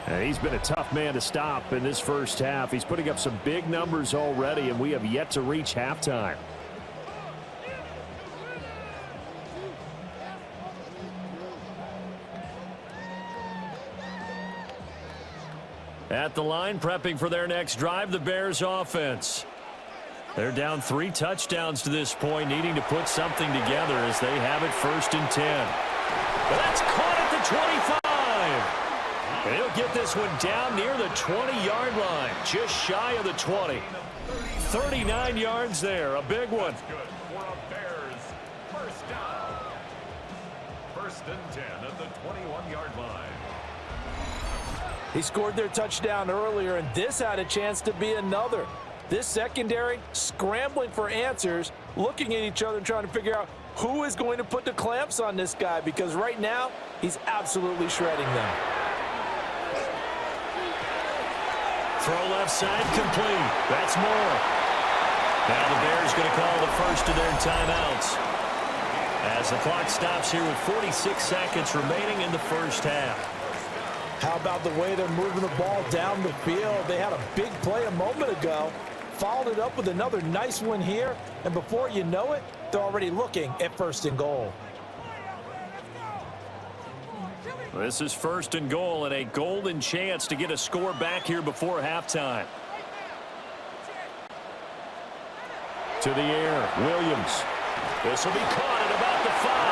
And he's been a tough man to stop in this first half. He's putting up some big numbers already, and we have yet to reach halftime. At the line, prepping for their next drive, the Bears offense. They're down 3 touchdowns to this point, needing to put something together as they have it 1st and 10. But that's caught at the 25. And he'll get this one down near the 20-yard line, just shy of the 20. 39 yards there, a big one. Good for a Bears first down. 1st and 10 at the 21-yard line. He scored their touchdown earlier, and this had a chance to be another. This secondary scrambling for answers, looking at each other and trying to figure out who is going to put the clamps on this guy, because right now he's absolutely shredding them. Throw left side complete. That's more. Now the Bears going to call the first of their timeouts as the clock stops here with 46 seconds remaining in the first half. How about the way they're moving the ball down the field? They had a big play a moment ago, followed it up with another nice one here, and before you know it, they're already looking at 1st and goal. This is 1st and goal and a golden chance to get a score back here before halftime. To the air, Williams. This will be caught at about the 5.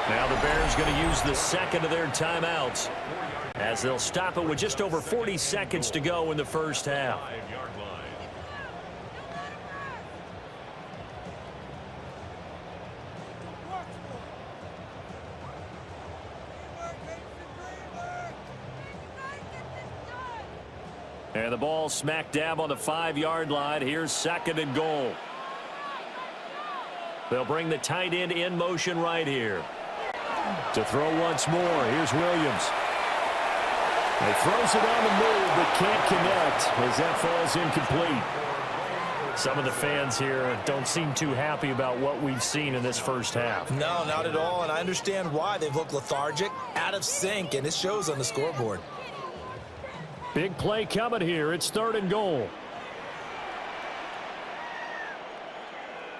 Now the Bears going to use the second of their timeouts as they'll stop it with just over 40 seconds to go in the first half. And the ball smack dab on the 5-yard line. Here's 2nd and goal. They'll bring the tight end in motion right here. To throw once more, here's Williams. He throws it on the move, but can't connect as that falls incomplete. Some of the fans here don't seem too happy about what we've seen in this first half. No, not at all, and I understand why. They've looked lethargic, out of sync, and it shows on the scoreboard. Big play coming here. It's 3rd and goal.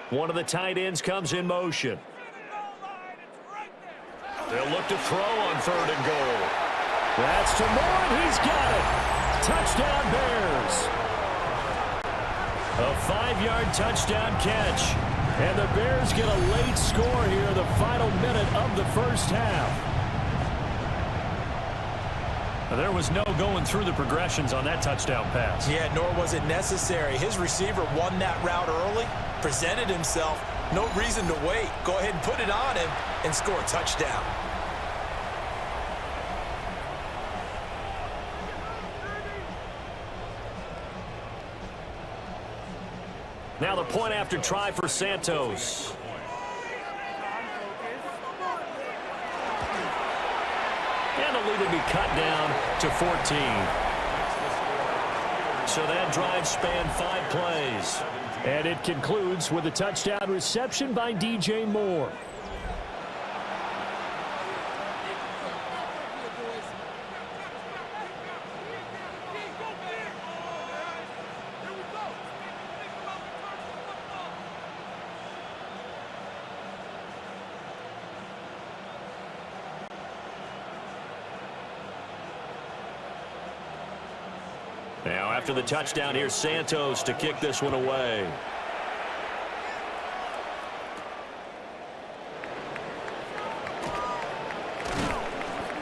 One of the tight ends comes in motion. They'll look to throw on 3rd and goal. That's to Moore, and he's got it. Touchdown, Bears. A 5-yard touchdown catch. And the Bears get a late score here, the final minute of the first half. There was no going through the progressions on that touchdown pass. Yeah, nor was it necessary. His receiver won that route early, presented himself, no reason to wait. Go ahead and put it on him and score a touchdown. Now the point after try for Santos. And the lead will be cut down to 14. So that drive spanned 5 plays. And it concludes with a touchdown reception by DJ Moore. Now, after the touchdown, here's Santos to kick this one away.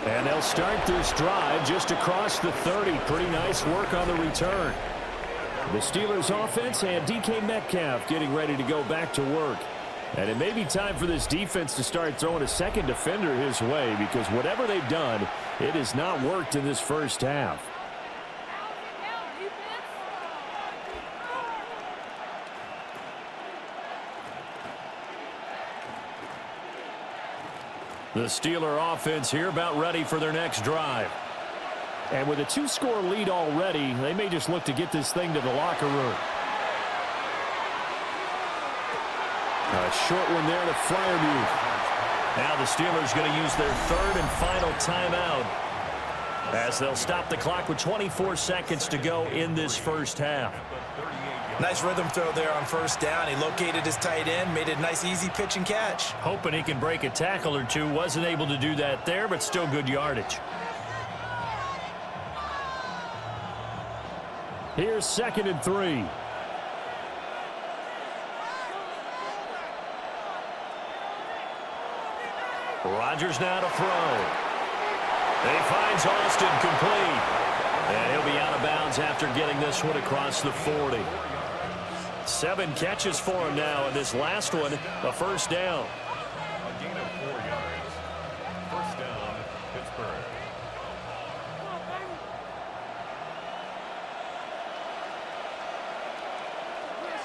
And they'll start this drive just across the 30. Pretty nice work on the return. The Steelers offense and DK Metcalf getting ready to go back to work. And it may be time for this defense to start throwing a second defender his way, because whatever they've done, it has not worked in this first half. The Steeler offense here about ready for their next drive. And with a 2-score lead already, they may just look to get this thing to the locker room. A short one there to Freiermuth. Now the Steelers going to use their third and final timeout as they'll stop the clock with 24 seconds to go in this first half. Nice rhythm throw there on first down. He located his tight end, made it a nice, easy pitch and catch. Hoping he can break a tackle or two. Wasn't able to do that there, but still good yardage. Here's 2nd and 3. Rodgers now to throw. He finds Austin complete. And he'll be out of bounds after getting this one across the 40. 7 catches for him now, and this last one, a first down. A gain of 4 yards. First down, Pittsburgh.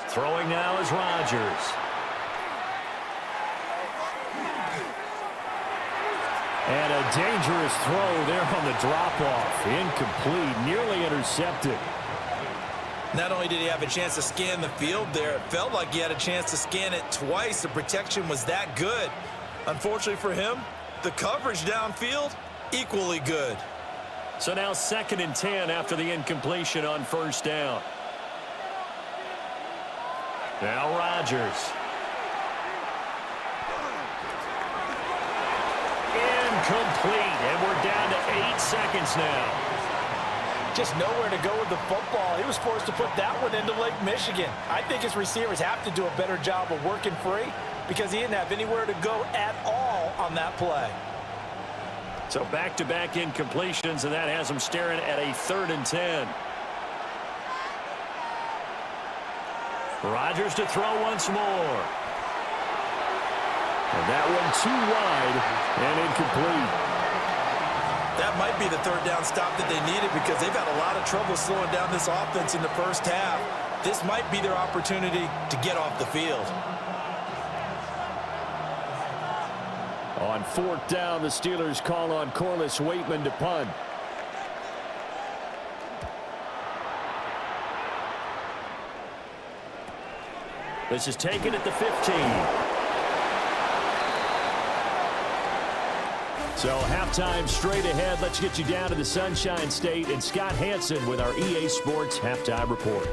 Throwing now is Rodgers. And a dangerous throw there on the drop-off. Incomplete, nearly intercepted. Not only did he have a chance to scan the field there, it felt like he had a chance to scan it twice. The protection was that good. Unfortunately for him, the coverage downfield, equally good. So now 2nd and 10 after the incompletion on first down. Now Rodgers. Incomplete, and we're down to 8 seconds now. Just nowhere to go with the football. He was forced to put that one into Lake Michigan. I think his receivers have to do a better job of working free because he didn't have anywhere to go at all on that play. So back-to-back incompletions, and that has him staring at a 3rd and 10. Rodgers to throw once more. And that one too wide and incomplete. That might be the 3rd down stop that they needed because they've had a lot of trouble slowing down this offense in the first half. This might be their opportunity to get off the field. On 4th down, the Steelers call on Corliss Waitman to punt. This is taken at the 15. So halftime straight ahead. Let's get you down to the Sunshine State and Scott Hansen with our EA Sports Halftime Report.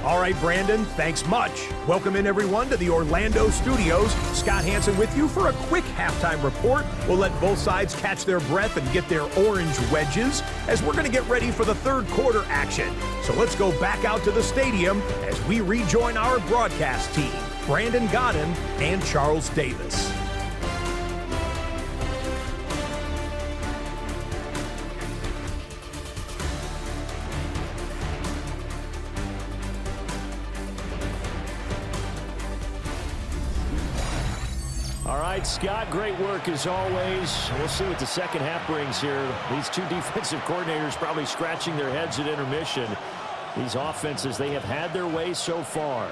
All right, Brandon, thanks much. Welcome in, everyone, to the Orlando studios. Scott Hansen with you for a quick halftime report. We'll let both sides catch their breath and get their orange wedges as we're going to get ready for the 3rd quarter action. So let's go back out to the stadium as we rejoin our broadcast team, Brandon Godden and Charles Davis. All right, Scott, great work as always. We'll see what the second half brings here. These two defensive coordinators probably scratching their heads at intermission. These offenses, they have had their way so far.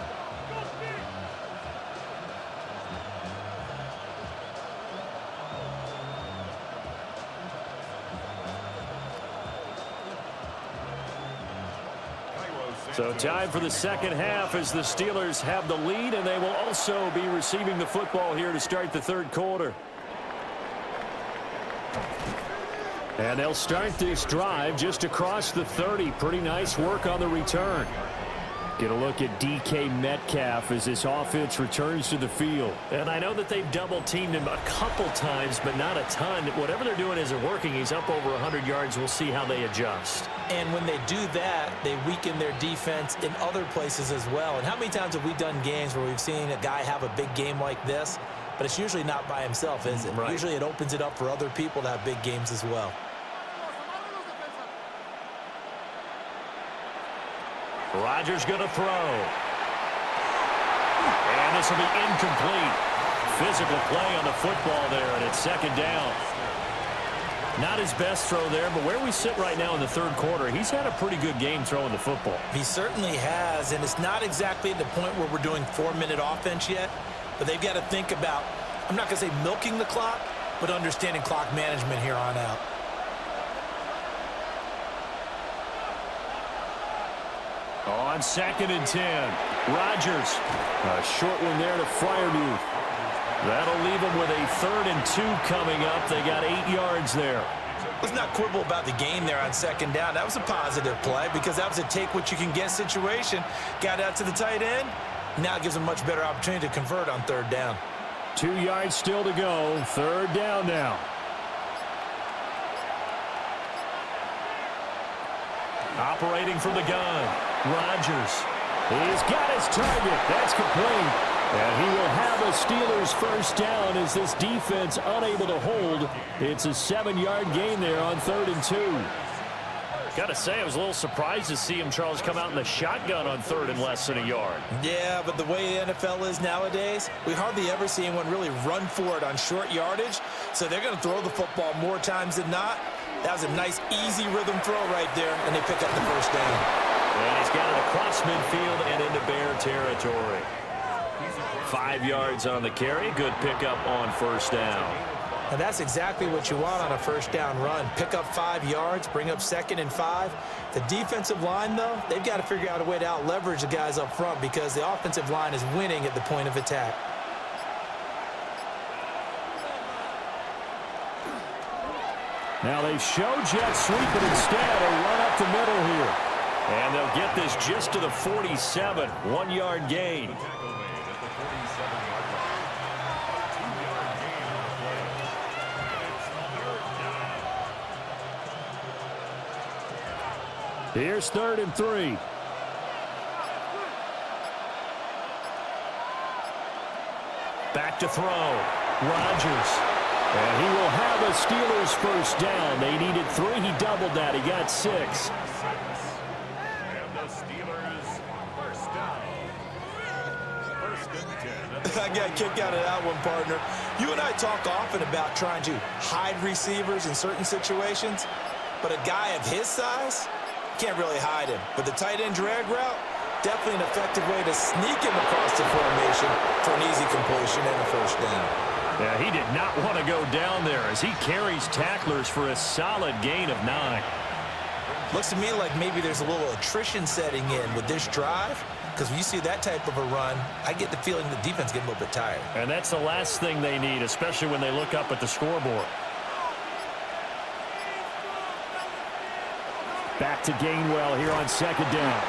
So time for the second half as the Steelers have the lead, and they will also be receiving the football here to start the 3rd quarter. And they'll start this drive just across the 30. Pretty nice work on the return. Get a look at DK Metcalf as this offense returns to the field. And I know that they've double-teamed him a couple times, but not a ton. Whatever they're doing isn't working. He's up over 100 yards. We'll see how they adjust. And when they do that, they weaken their defense in other places as well. And how many times have we done games where we've seen a guy have a big game like this, but it's usually not by himself, is it? Right. Usually it opens it up for other people to have big games as well. Rodgers going to throw. And this will be incomplete. Physical play on the football there, and it's 2nd down. Not his best throw there, but where we sit right now in the 3rd quarter, he's had a pretty good game throwing the football. He certainly has, and it's not exactly at the point where we're doing 4-minute offense yet, but they've got to think about, I'm not going to say milking the clock, but understanding clock management here on out. On 2nd and 10, Rodgers. A short one there to Freiermuth. That'll leave them with a 3rd and 2 coming up. They got 8 yards there. Let's not quibble about the game there on 2nd down. That was a positive play because that was a take-what-you-can-get situation. Got out to the tight end. Now it gives them a much better opportunity to convert on 3rd down. 2 yards still to go. 3rd down now. Operating from the gun, Rodgers. He's got his target. That's complete. And he will have a Steelers first down as this defense unable to hold. It's a 7-yard gain there on 3rd and 2. Got to say, I was a little surprised to see him, Charles, come out in the shotgun on 3rd and less than a yard. Yeah, but the way the NFL is nowadays, we hardly ever see anyone really run for it on short yardage. So they're going to throw the football more times than not. That was a nice, easy rhythm throw right there, and they pick up the first down. And he's got it across midfield and into Bear territory. 5 yards on the carry. Good pickup on 1st down. And that's exactly what you want on a 1st down run. Pick up 5 yards, bring up 2nd and 5. The defensive line, though, they've got to figure out a way to out-leverage the guys up front because the offensive line is winning at the point of attack. Now they show jet sweep, but instead a run up the middle here. And they'll get this just to the 47. 1-yard gain. Here's 3rd and 3. Back to throw. Rodgers. And he will have a Steelers first down. They needed 3. He doubled that. He got 6. And the Steelers first down. 1st and 10. I got a kick out of that one, partner. You and I talk often about trying to hide receivers in certain situations, but a guy of his size can't really hide him. But the tight end drag route, definitely an effective way to sneak him across the formation for an easy completion and a first down. Yeah, he did not want to go down there as he carries tacklers for a solid gain of 9. Looks to me like maybe there's a little attrition setting in with this drive, because when you see that type of a run, I get the feeling the defense getting a little bit tired. And that's the last thing they need, especially when they look up at the scoreboard. Back to Gainwell here on 2nd down.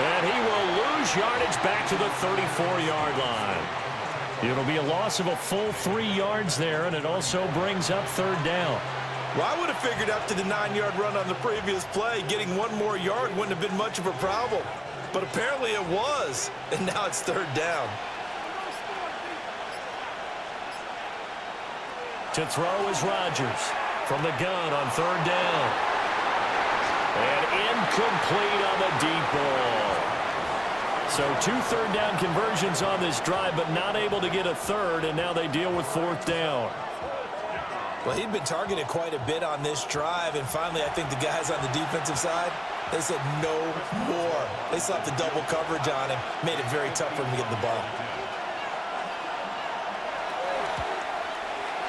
And he will lose yardage back to the 34-yard line. It'll be a loss of a full 3 yards there, and it also brings up 3rd down. Well, I would have figured after the 9-yard run on the previous play, getting 1 more yard wouldn't have been much of a problem. But apparently it was, and now it's 3rd down. To throw is Rodgers from the gun on 3rd down. And incomplete on the deep ball. So 2 3rd down conversions on this drive, but not able to get a 3rd, and now they deal with 4th down. Well, he'd been targeted quite a bit on this drive, and finally I think the guys on the defensive side, they said no more. They slapped the double coverage on him, made it very tough for him to get the ball.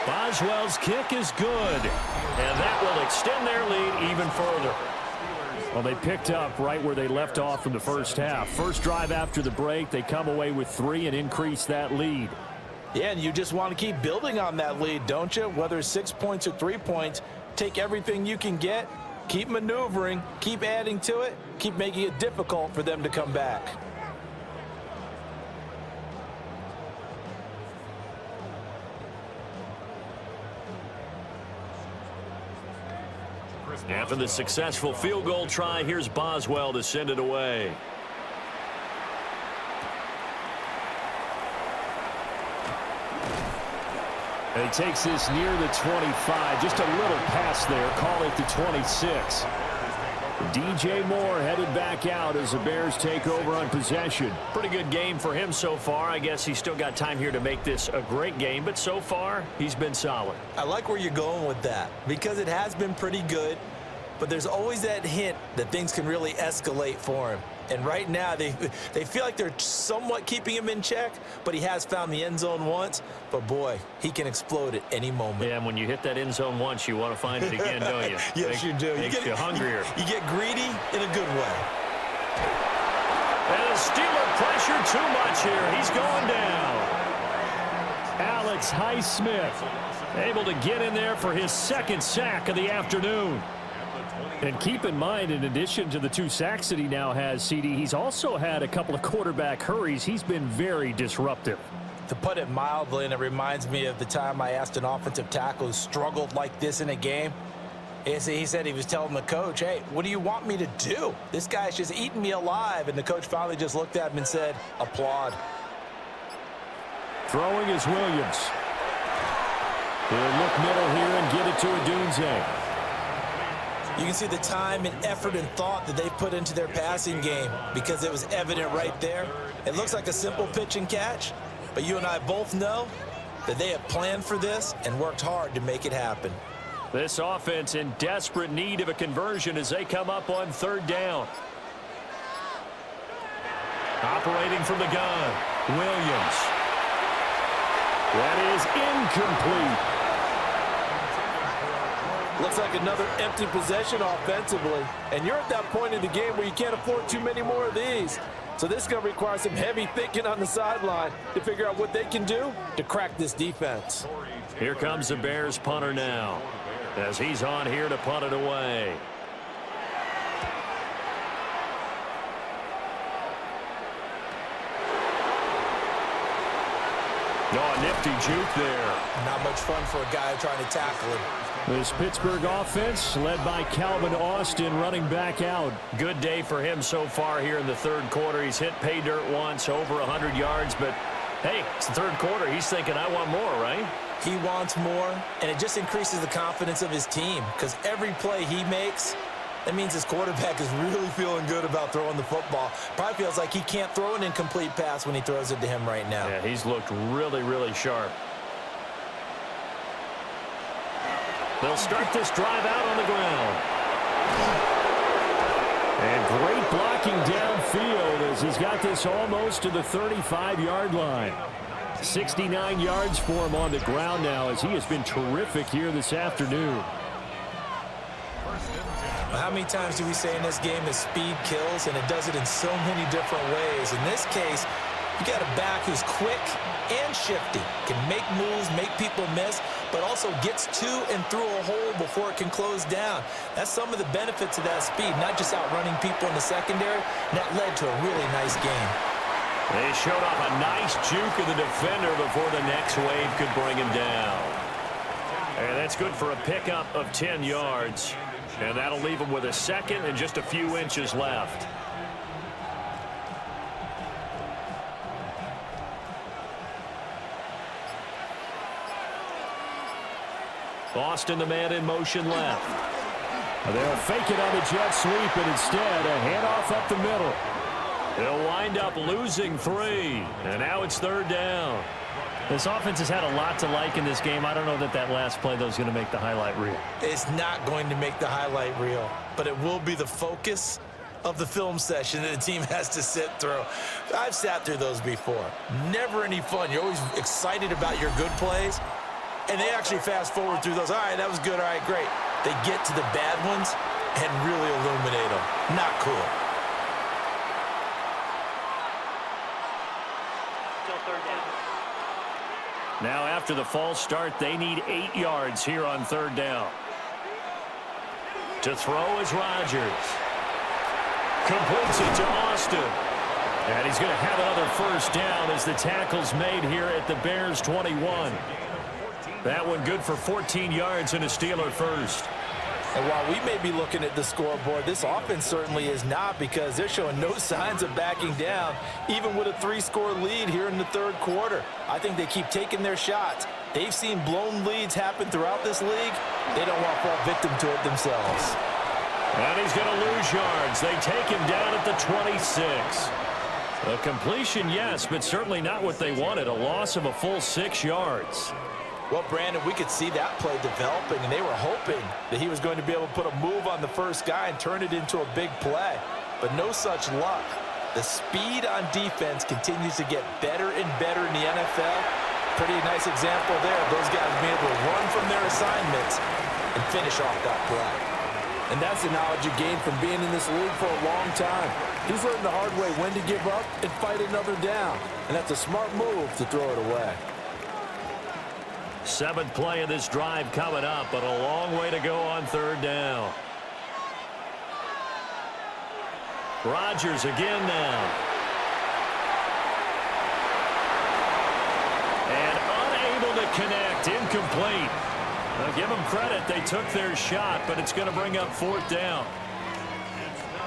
Boswell's kick is good, and that will extend their lead even further. Well, they picked up right where they left off in the first half. First drive after the break, they come away with 3 and increase that lead. Yeah, and you just want to keep building on that lead, don't you? Whether it's 6 points or 3 points, take everything you can get, keep maneuvering, keep adding to it, keep making it difficult for them to come back. After the successful field goal try, here's Boswell to send it away. And he takes this near the 25. Just a little pass there. Call it the 26. DJ Moore headed back out as the Bears take over on possession. Pretty good game for him so far. I guess he's still got time here to make this a great game, but so far he's been solid. I like where you're going with that because it has been pretty good, but there's always that hint that things can really escalate for him. And right now, they feel like they're somewhat keeping him in check, but he has found the end zone once. But, boy, he can explode at any moment. Yeah, and when you hit that end zone once, you want to find it again, don't you? Yes, you do. Makes you hungrier. You get greedy in a good way. And the Steeler pressure too much here. He's going down. Alex Highsmith able to get in there for his second sack of the afternoon. And keep in mind, in addition to the 2 sacks that he now has, CD, he's also had a couple of quarterback hurries. He's been very disruptive. To put it mildly, and it reminds me of the time I asked an offensive tackle who struggled like this in a game. He said he was telling the coach, hey, what do you want me to do? This guy's just eating me alive. And the coach finally just looked at him and said, applaud. Throwing is Williams. He'll look middle here and get it to Odunze. You can see the time and effort and thought that they put into their passing game because it was evident right there. It looks like a simple pitch and catch, but you and I both know that they have planned for this and worked hard to make it happen. This offense in desperate need of a conversion as they come up on 3rd down. Operating from the gun, Williams. That is incomplete. Looks like another empty possession offensively, and you're at that point in the game where you can't afford too many more of these. So this is going to require some heavy thinking on the sideline to figure out what they can do to crack this defense. Here comes the Bears punter now, as he's on here to punt it away. Oh, a nifty juke there. Not much fun for a guy trying to tackle him. This Pittsburgh offense led by Calvin Austin running back out. Good day for him so far here in the 3rd quarter. He's hit pay dirt once, over 100 yards, but hey, it's the 3rd quarter. He's thinking, I want more, right? He wants more, and it just increases the confidence of his team because every play he makes, that means his quarterback is really feeling good about throwing the football. Probably feels like he can't throw an incomplete pass when he throws it to him right now. Yeah, he's looked really, really sharp. They'll start this drive out on the ground. And great blocking downfield as he's got this almost to the 35-yard line. 69 yards for him on the ground now as he has been terrific here this afternoon. How many times do we say in this game that speed kills, and it does it in so many different ways? In this case, you got a back who's quick and shifty, can make moves, make people miss, but also gets to and through a hole before it can close down. That's some of the benefits of that speed, not just outrunning people in the secondary. And that led to a really nice game. They showed off a nice juke of the defender before the next wave could bring him down. And that's good for a pickup of 10 yards. And that'll leave him with a second and just a few inches left. Austin, the man in motion left. They'll fake it on the jet sweep, and instead a handoff up the middle. They'll wind up losing 3, and now it's 3rd down. This offense has had a lot to like in this game. I don't know that last play, though, is going to make the highlight reel. It's not going to make the highlight reel, but it will be the focus of the film session that the team has to sit through. I've sat through those before. Never any fun. You're always excited about your good plays, and they actually fast forward through those. All right, that was good. All right, great. They get to the bad ones and really illuminate them. Not cool. Now after the false start, they need 8 yards here on 3rd down. To throw is Rodgers. Completes it to Austin. And he's going to have another 1st down as the tackle's made here at the Bears 21. That one good for 14 yards and a Steeler first. And while we may be looking at the scoreboard, this offense certainly is not, because they're showing no signs of backing down, even with a 3-score lead here in the 3rd quarter. I think they keep taking their shots. They've seen blown leads happen throughout this league. They don't want to fall victim to it themselves. And he's going to lose yards. They take him down at the 26. A completion, yes, but certainly not what they wanted. A loss of a full 6 yards. Well, Brandon, we could see that play developing, and they were hoping that he was going to be able to put a move on the first guy and turn it into a big play. But no such luck. The speed on defense continues to get better and better in the NFL. Pretty nice example there of those guys being able to run from their assignments and finish off that play. And that's the knowledge you gain from being in this league for a long time. He's learned the hard way when to give up and fight another down. And that's a smart move to throw it away. 7th play of this drive coming up, but a long way to go on 3rd down. Rodgers again now. And unable to connect, incomplete. Now give them credit, they took their shot, but it's going to bring up 4th down.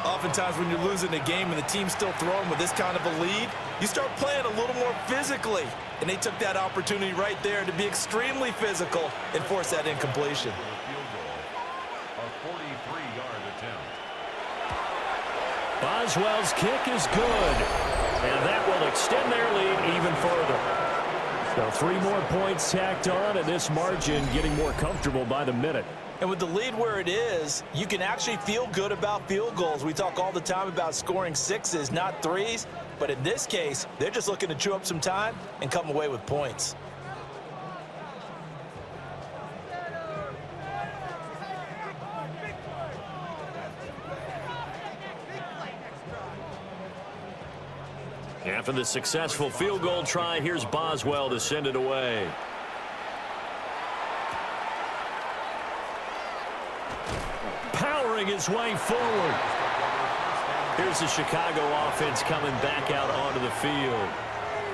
Oftentimes when you're losing a game and the team's still throwing with this kind of a lead, you start playing a little more physically. And they took that opportunity right there to be extremely physical and force that incompletion. A 43-yard attempt. Boswell's kick is good, and that will extend their lead even further. So 3 more points tacked on, and this margin getting more comfortable by the minute. And with the lead where it is, you can actually feel good about field goals. We talk all the time about scoring 6s, not 3s. But in this case, they're just looking to chew up some time and come away with points. After the successful field goal try, here's Boswell to send it away. Powering his way forward. Here's the Chicago offense coming back out onto the field.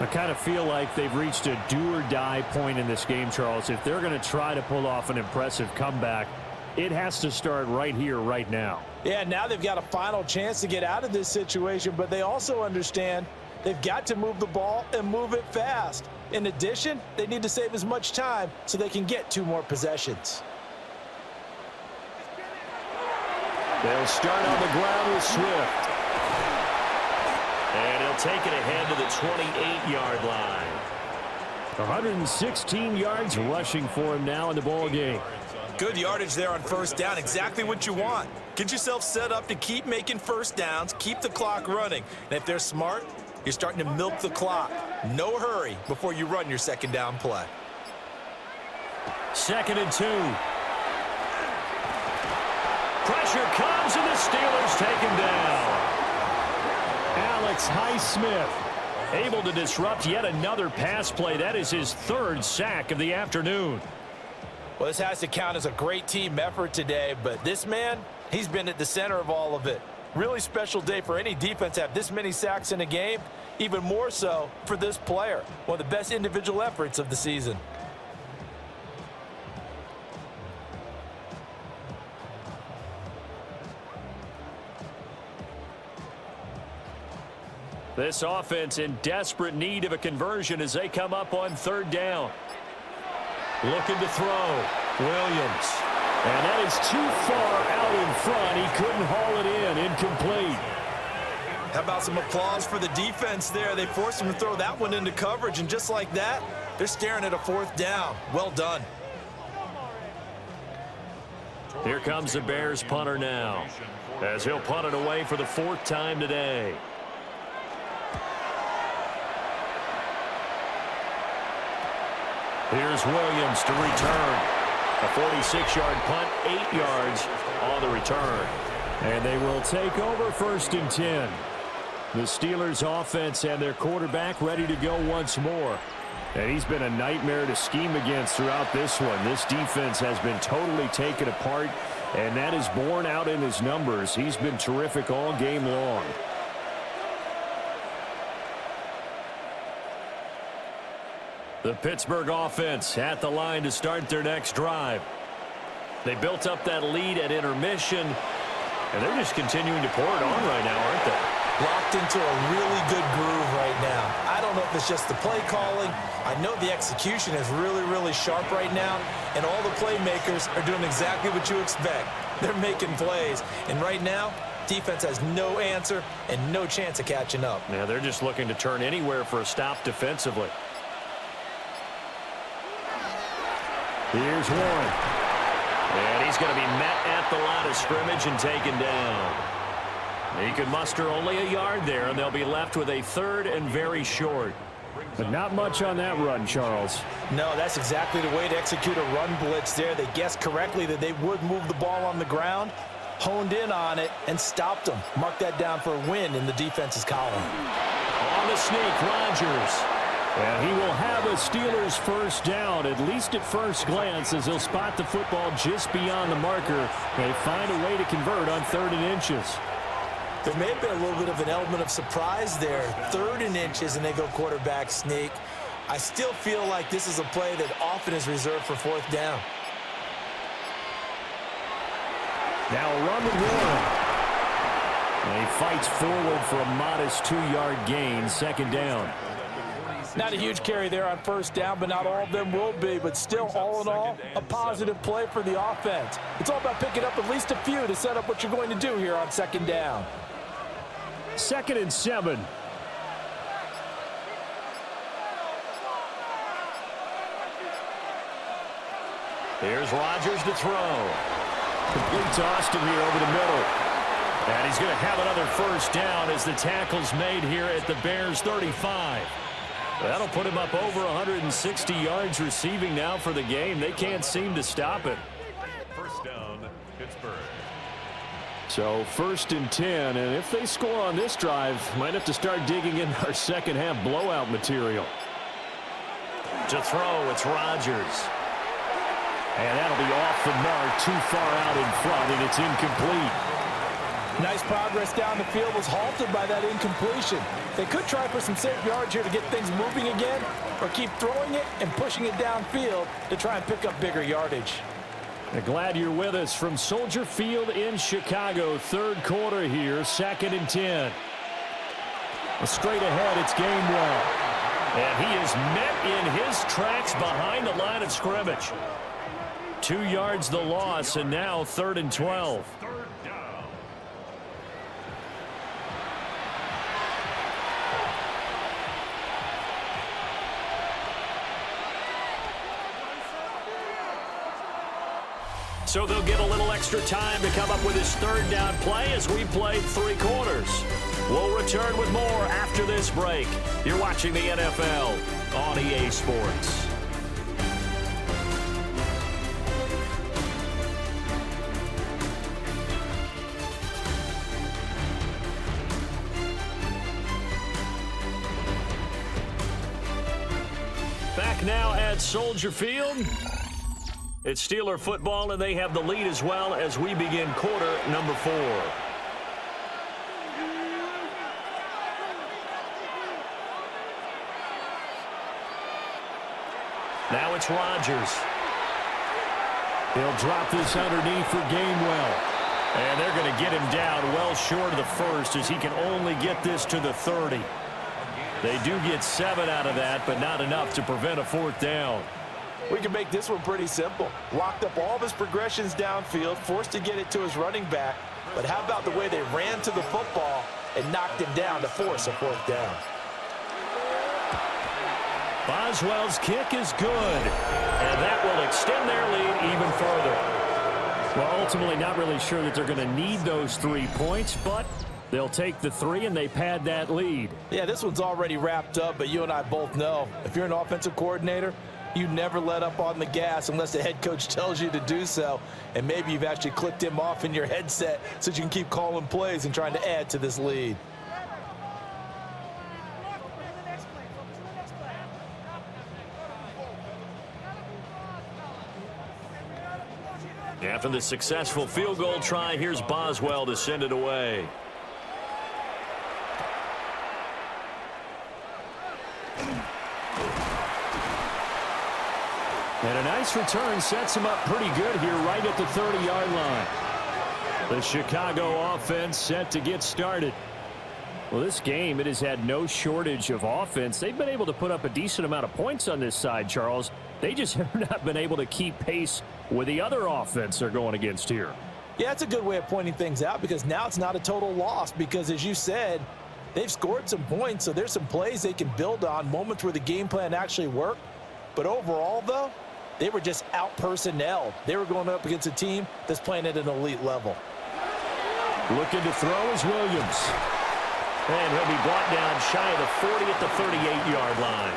I kind of feel like they've reached a do-or-die point in this game, Charles. If they're going to try to pull off an impressive comeback, it has to start right here, right now. Yeah, now they've got a final chance to get out of this situation, but they also understand they've got to move the ball and move it fast. In addition, they need to save as much time so they can get 2 more possessions. They'll start on the ground with Swift. And he'll take it ahead to the 28-yard line. 116 yards rushing for him now in the ball game. Good yardage there on 1st down, exactly what you want. Get yourself set up to keep making 1st downs, keep the clock running. And if they're smart, you're starting to milk the clock. No hurry before you run your 2nd down play. 2nd and 2. Pressure comes, and the Steelers take him down. Alex Highsmith able to disrupt yet another pass play. That is his 3rd sack of the afternoon. Well, this has to count as a great team effort today, but this man, he's been at the center of all of it. Really special day for any defense to have this many sacks in a game, even more so for this player. One of the best individual efforts of the season. This offense in desperate need of a conversion as they come up on 3rd down. Looking to throw. Williams. And that is too far out in front. He couldn't haul it in. Incomplete. How about some applause for the defense there? They forced him to throw that one into coverage, and just like that, they're staring at a 4th down. Well done. Here comes the Bears punter now, as he'll punt it away for the 4th time today. Here's Williams to return. A 46-yard punt, 8 yards on the return. And they will take over 1st and 10. The Steelers offense and their quarterback ready to go once more. And he's been a nightmare to scheme against throughout this one. This defense has been totally taken apart, and that is borne out in his numbers. He's been terrific all game long. The Pittsburgh offense at the line to start their next drive. They built up that lead at intermission, and they're just continuing to pour it on right now, aren't they? Locked into a really good groove right now. I don't know if it's just the play calling. I know the execution is really, really sharp right now, and all the playmakers are doing exactly what you expect. They're making plays, and right now, defense has no answer and no chance of catching up. Yeah, they're just looking to turn anywhere for a stop defensively. Here's one. And he's going to be met at the line of scrimmage and taken down. He could muster only a yard there, and they'll be left with a 3rd and very short. But not much on that run, Charles. No, that's exactly the way to execute a run blitz there. They guessed correctly that they would move the ball on the ground, honed in on it and stopped them. Mark that down for a win in the defense's column. On the sneak, Rodgers. And he will have a Steelers first down, at least at first glance, as he'll spot the football just beyond the marker. They find a way to convert on 3rd and inches. There may have been a little bit of an element of surprise there. 3rd and inches, and they go quarterback sneak. I still feel like this is a play that often is reserved for 4th down. Now run with Warren. And he fights forward for a modest 2-yard gain, 2nd down. Not a huge carry there on 1st down, but not all of them will be. But still, all in all, a positive play for the offense. It's all about picking up at least a few to set up what you're going to do here on 2nd down. 2nd and 7. Here's Rodgers to throw. Complete to Austin here over the middle. And he's going to have another first down as the tackle's made here at the Bears' 35. That'll put him up over 160 yards receiving now for the game. They can't seem to stop it. First down, Pittsburgh. So 1st and 10, and if they score on this drive, might have to start digging in our second half blowout material. To throw, it's Rodgers. And that'll be off the mark, too far out in front, and it's incomplete. Nice progress down the field was halted by that incompletion. They could try for some safe yards here to get things moving again, or keep throwing it and pushing it downfield to try and pick up bigger yardage. Glad you're with us from Soldier Field in Chicago. 3rd quarter here, 2nd and 10. Straight ahead, it's Gainwell. And he is met in his tracks behind the line of scrimmage. 2 yards the loss, and now 3rd and 12. So they'll get a little extra time to come up with his 3rd down play as we played 3 quarters. We'll return with more after this break. You're watching the NFL on EA Sports. Back now at Soldier Field. It's Steeler football, and they have the lead as well as we begin quarter number 4. Now it's Rodgers. He'll drop this underneath for Gainwell. And they're going to get him down well short of the 1st as he can only get this to the 30. They do get 7 out of that, but not enough to prevent a 4th down. We can make this one pretty simple. Locked up all of his progressions downfield, forced to get it to his running back. But how about the way they ran to the football and knocked him down to force a 4th down? Boswell's kick is good, and that will extend their lead even further. Well, ultimately, not really sure that they're going to need those 3 points, but they'll take the 3, and they pad that lead. Yeah, this one's already wrapped up, but you and I both know if you're an offensive coordinator, you never let up on the gas unless the head coach tells you to do so, and maybe you've actually clicked him off in your headset so you can keep calling plays and trying to add to this lead. After the successful field goal try, here's Boswell to send it away. And a nice return sets him up pretty good here right at the 30-yard line. The Chicago offense set to get started. Well, this game, it has had no shortage of offense. They've been able to put up a decent amount of points on this side, Charles. They just have not been able to keep pace with the other offense they're going against here. Yeah, that's a good way of pointing things out because now it's not a total loss because, as you said, they've scored some points, so there's some plays they can build on, moments where the game plan actually worked. But overall, though, they were just out-personnel. They were going up against a team that's playing at an elite level. Looking to throw is Williams. And he'll be brought down shy of the 40 at the 38-yard line.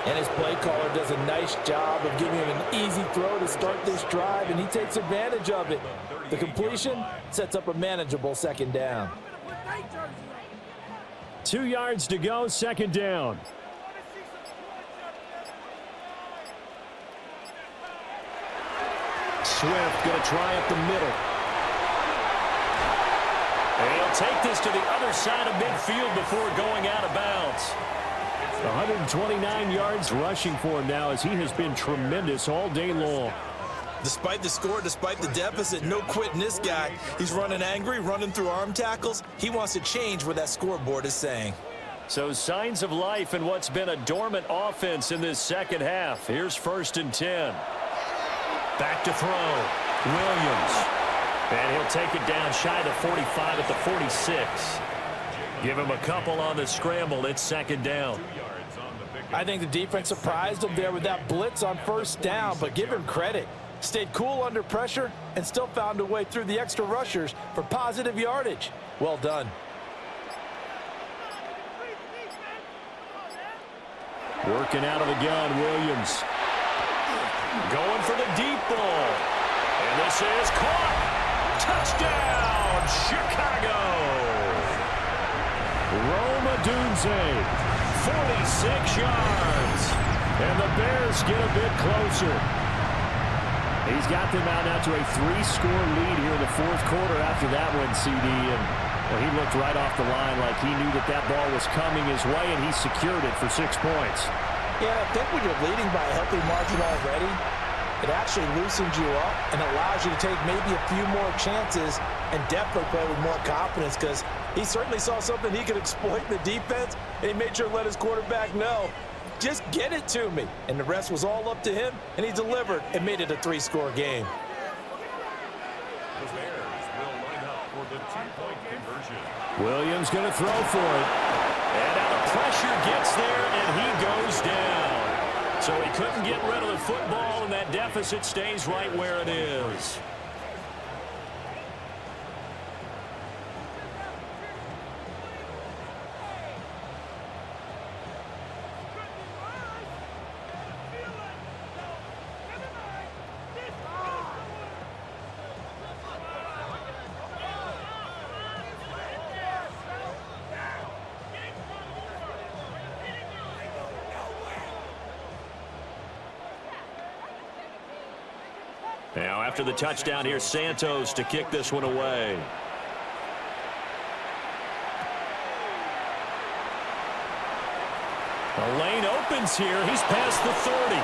And his play caller does a nice job of giving him an easy throw to start this drive, and he takes advantage of it. The completion sets up a manageable second down. 2 yards to go, second down. Swift going to try up the middle. And he'll take this to the other side of midfield before going out of bounds. 129 yards rushing for him now, as he has been tremendous all day long. Despite the score, despite the deficit, no quitting this guy. He's running angry, running through arm tackles. He wants to change what that scoreboard is saying. So signs of life in what's been a dormant offense in this second half. Here's 1st and 10. Back to throw. Williams. And he'll take it down shy of the 45 at the 46. Give him a couple on the scramble. It's second down. I think the defense surprised him there with that blitz on 1st down, but give him credit. Stayed cool under pressure and still found a way through the extra rushers for positive yardage. Well done. Working out of the gun, Williams. Going for the deep ball. And this is caught. Touchdown, Chicago. Roma Dunze. 46 yards. And the Bears get a bit closer. He's got them out now to a 3-score lead here in the 4th quarter after that one, CD. And well, he looked right off the line like he knew that that ball was coming his way, and he secured it for 6 points. Yeah, I think when you're leading by a healthy margin already, it actually loosens you up and allows you to take maybe a few more chances and definitely play with more confidence, because he certainly saw something he could exploit in the defense, and he made sure to let his quarterback know, just get it to me. And the rest was all up to him, and he delivered and made it a 3-score game. The Bears will line up for the 2-point conversion. Williams going to throw for it. And now the pressure gets there, and he goes down. So he couldn't get rid of the football, and that deficit stays right where it is. Now, after the touchdown, here's Santos to kick this one away. The lane opens here. He's past the 30.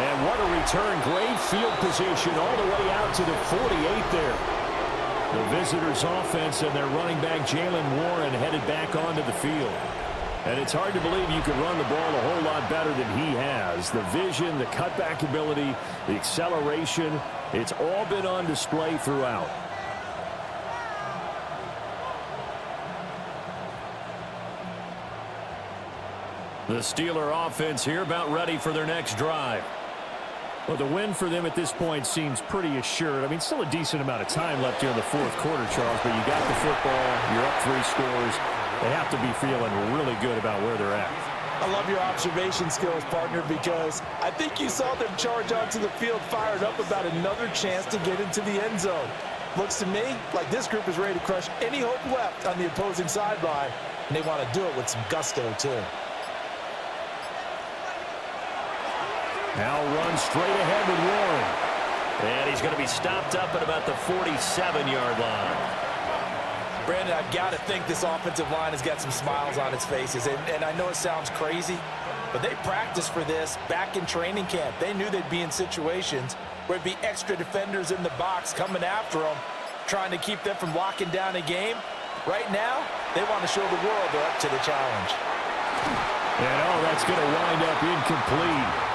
And what a return. Great field position all the way out to the 48 there. The visitors' offense and their running back, Jalen Warren, headed back onto the field. And it's hard to believe you could run the ball a whole lot better than he has. The vision, the cutback ability, the acceleration, it's all been on display throughout. The Steeler offense here about ready for their next drive. Well, the win for them at this point seems pretty assured. I mean, still a decent amount of time left here in the 4th quarter, Charles, but you got the football, you're up 3 scores. They have to be feeling really good about where they're at. I love your observation skills, partner, because I think you saw them charge onto the field fired up about another chance to get into the end zone. Looks to me like this group is ready to crush any hope left on the opposing sideline, and they want to do it with some gusto, too. Now run straight ahead with Warren. And he's going to be stopped up at about the 47-yard line. Brandon, I've got to think this offensive line has got some smiles on its faces. And I know it sounds crazy, but they practiced for this back in training camp. They knew they'd be in situations where it'd be extra defenders in the box coming after them, trying to keep them from locking down a game. Right now, they want to show the world they're up to the challenge. And, that's going to wind up incomplete.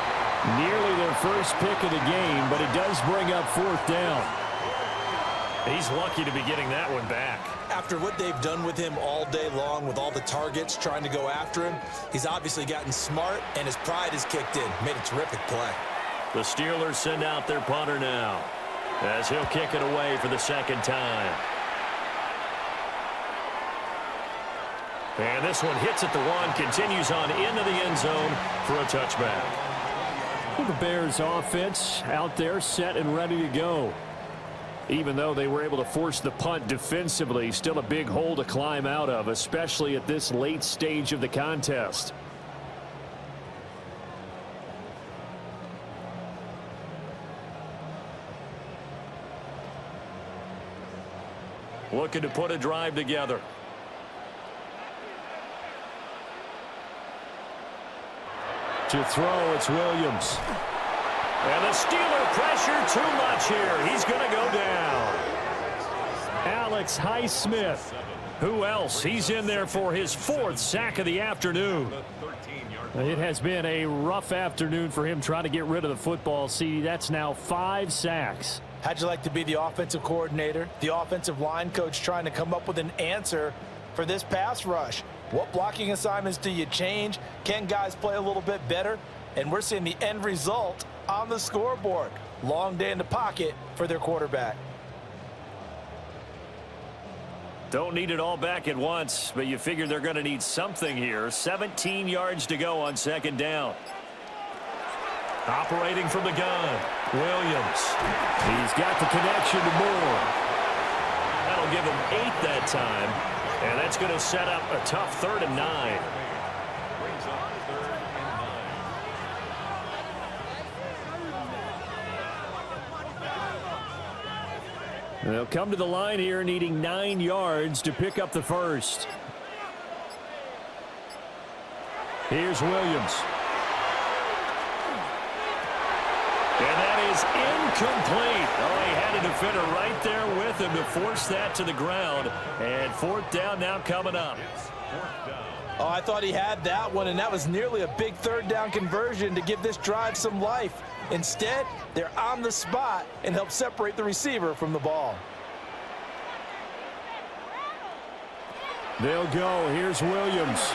Nearly their first pick of the game, but it does bring up 4th down. He's lucky to be getting that one back. After what they've done with him all day long, with all the targets trying to go after him, he's obviously gotten smart, and his pride has kicked in. Made a terrific play. The Steelers send out their punter now, as he'll kick it away for the 2nd time. And this one hits at the 1, continues on into the end zone for a touchback. The Bears offense out there set and ready to go. Even though they were able to force the punt defensively, still a big hole to climb out of, especially at this late stage of the contest. Looking to put a drive together. To throw, it's Williams. And the Steeler pressure too much here. He's going to go down. Alex Highsmith. Who else? He's in there for his 4th sack of the afternoon. It has been a rough afternoon for him trying to get rid of the football. See, that's now 5 sacks. How'd you like to be the offensive coordinator, the offensive line coach trying to come up with an answer for this pass rush? What blocking assignments do you change? Can guys play a little bit better? And we're seeing the end result on the scoreboard. Long day in the pocket for their quarterback. Don't need it all back at once, but you figure they're going to need something here. 17 yards to go on 2nd down. Operating from the gun, Williams. He's got the connection to Moore. That'll give him 8 that time, and that's going to set up a tough 3rd and 9. They'll come to the line here needing 9 yards to pick up the first. Here's Williams. And that is incomplete. Oh, he had a defender right there with him to force that to the ground. And 4th down now coming up. Oh, I thought he had that one, and that was nearly a big 3rd down conversion to give this drive some life. Instead, they're on the spot and help separate the receiver from the ball. They'll go. Here's Williams.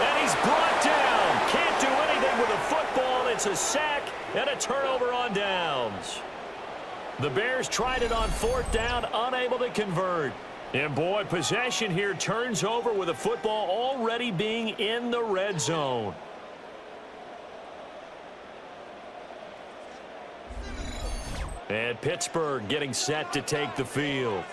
And he's brought down. Can't do anything with a football. It's a sack and a turnover on downs. The Bears tried it on 4th down, unable to convert. And boy, possession here turns over with a football already being in the red zone. And Pittsburgh getting set to take the field.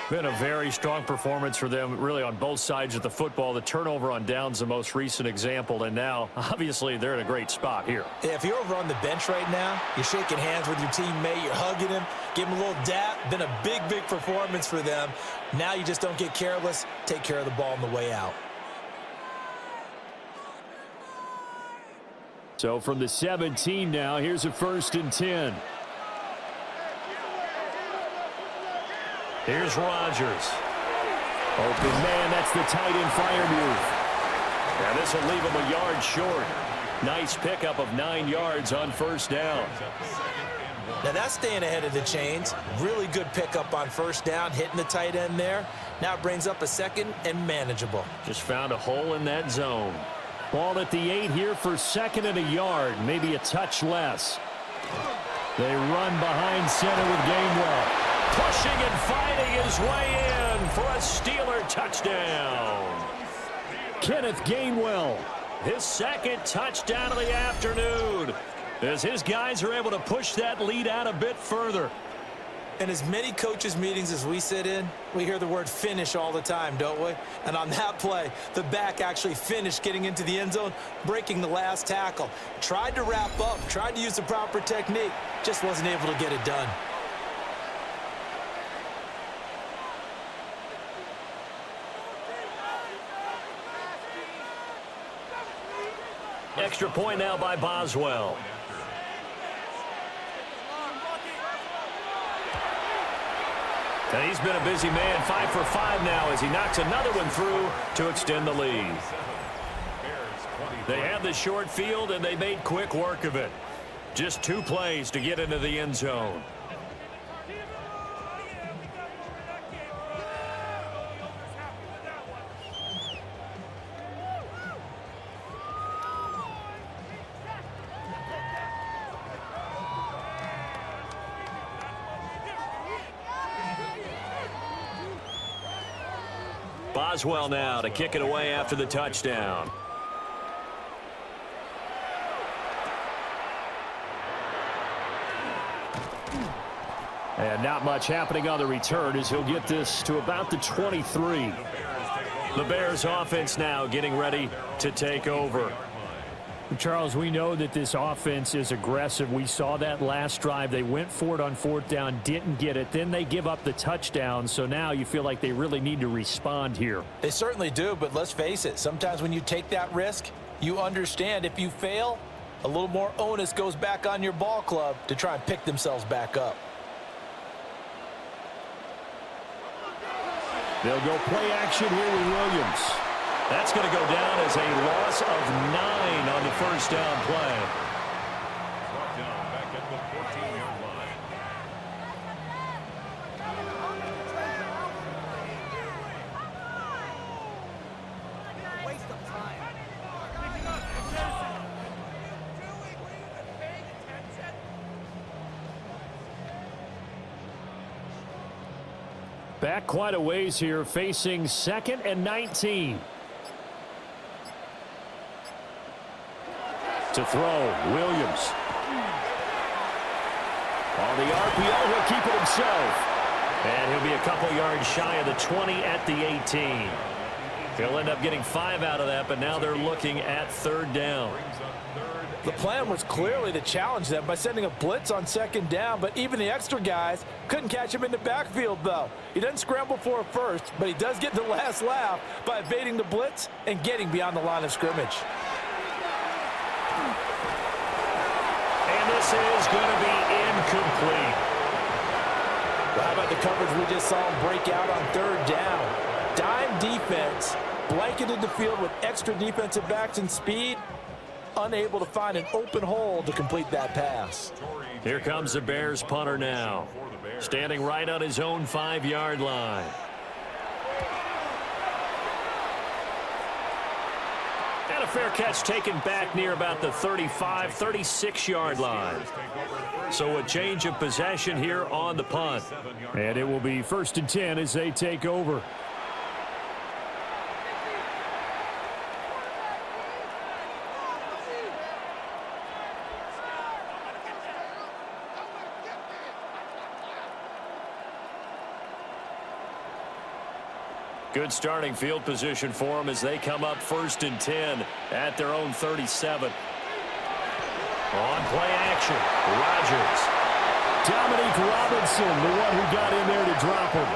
Been a very strong performance for them, really, on both sides of the football. The turnover on downs, the most recent example, and now, obviously, they're in a great spot here. Yeah, if you're over on the bench right now, you're shaking hands with your teammate, you're hugging him, give him a little dap. Been a big, big performance for them. Now you just don't get careless. Take care of the ball on the way out. So from the 17 now, here's a 1st and 10. Here's Rodgers. Open man, that's the tight end Freiermuth. And this will leave him a yard short. Nice pickup of 9 yards on 1st down. Now that's staying ahead of the chains. Really good pickup on 1st down, hitting the tight end there. Now it brings up a 2nd and manageable. Just found a hole in that zone. Ball at the 8 here for 2nd and a yard, maybe a touch less. They run behind center with Gainwell. Pushing and fighting his way in for a Steeler touchdown. Kenneth Gainwell, his 2nd touchdown of the afternoon, as his guys are able to push that lead out a bit further. In as many coaches' meetings as we sit in, we hear the word finish all the time, don't we? And on that play, the back actually finished getting into the end zone, breaking the last tackle. Tried to wrap up, tried to use the proper technique, just wasn't able to get it done. Extra point now by Boswell. And he's been a busy man, 5 for 5 now as he knocks another one through to extend the lead. They had the short field and they made quick work of it. Just 2 plays to get into the end zone. Boswell now to kick it away after the touchdown. And not much happening on the return as he'll get this to about the 23. The Bears offense now getting ready to take over. Charles, we know that this offense is aggressive. We saw that last drive. They went for it on 4th down, didn't get it. Then they give up the touchdown. So now you feel like they really need to respond here. They certainly do, but let's face it. Sometimes when you take that risk, you understand if you fail, a little more onus goes back on your ball club to try and pick themselves back up. They'll go play action here with Williams. That's going to go down as a loss of 9 on the first down play. Brought down back at the 14-yard line. Waste of time. Back quite a ways here, facing 2nd and 19. To throw, Williams. On the RPO, he'll keep it himself. And he'll be a couple yards shy of the 20 at the 18. He'll end up getting 5 out of that, but now they're looking at 3rd down. The plan was clearly to challenge them by sending a blitz on 2nd down, but even the extra guys couldn't catch him in the backfield, though. He doesn't scramble for a first, but he does get the last laugh by evading the blitz and getting beyond the line of scrimmage. And this is going to be incomplete. Well, how about the coverage we just saw him break out on 3rd down? Dime defense, blanketed the field with extra defensive backs and speed, unable to find an open hole to complete that pass. Here comes the Bears punter now, standing right on his own 5-yard line. And a fair catch taken back near about the 35, 36-yard line. So a change of possession here on the punt. And it will be 1st and 10 as they take over. Good starting field position for them as they come up 1st and 10 at their own 37. On play action, Rodgers. Dominique Robinson, the one who got in there to drop him.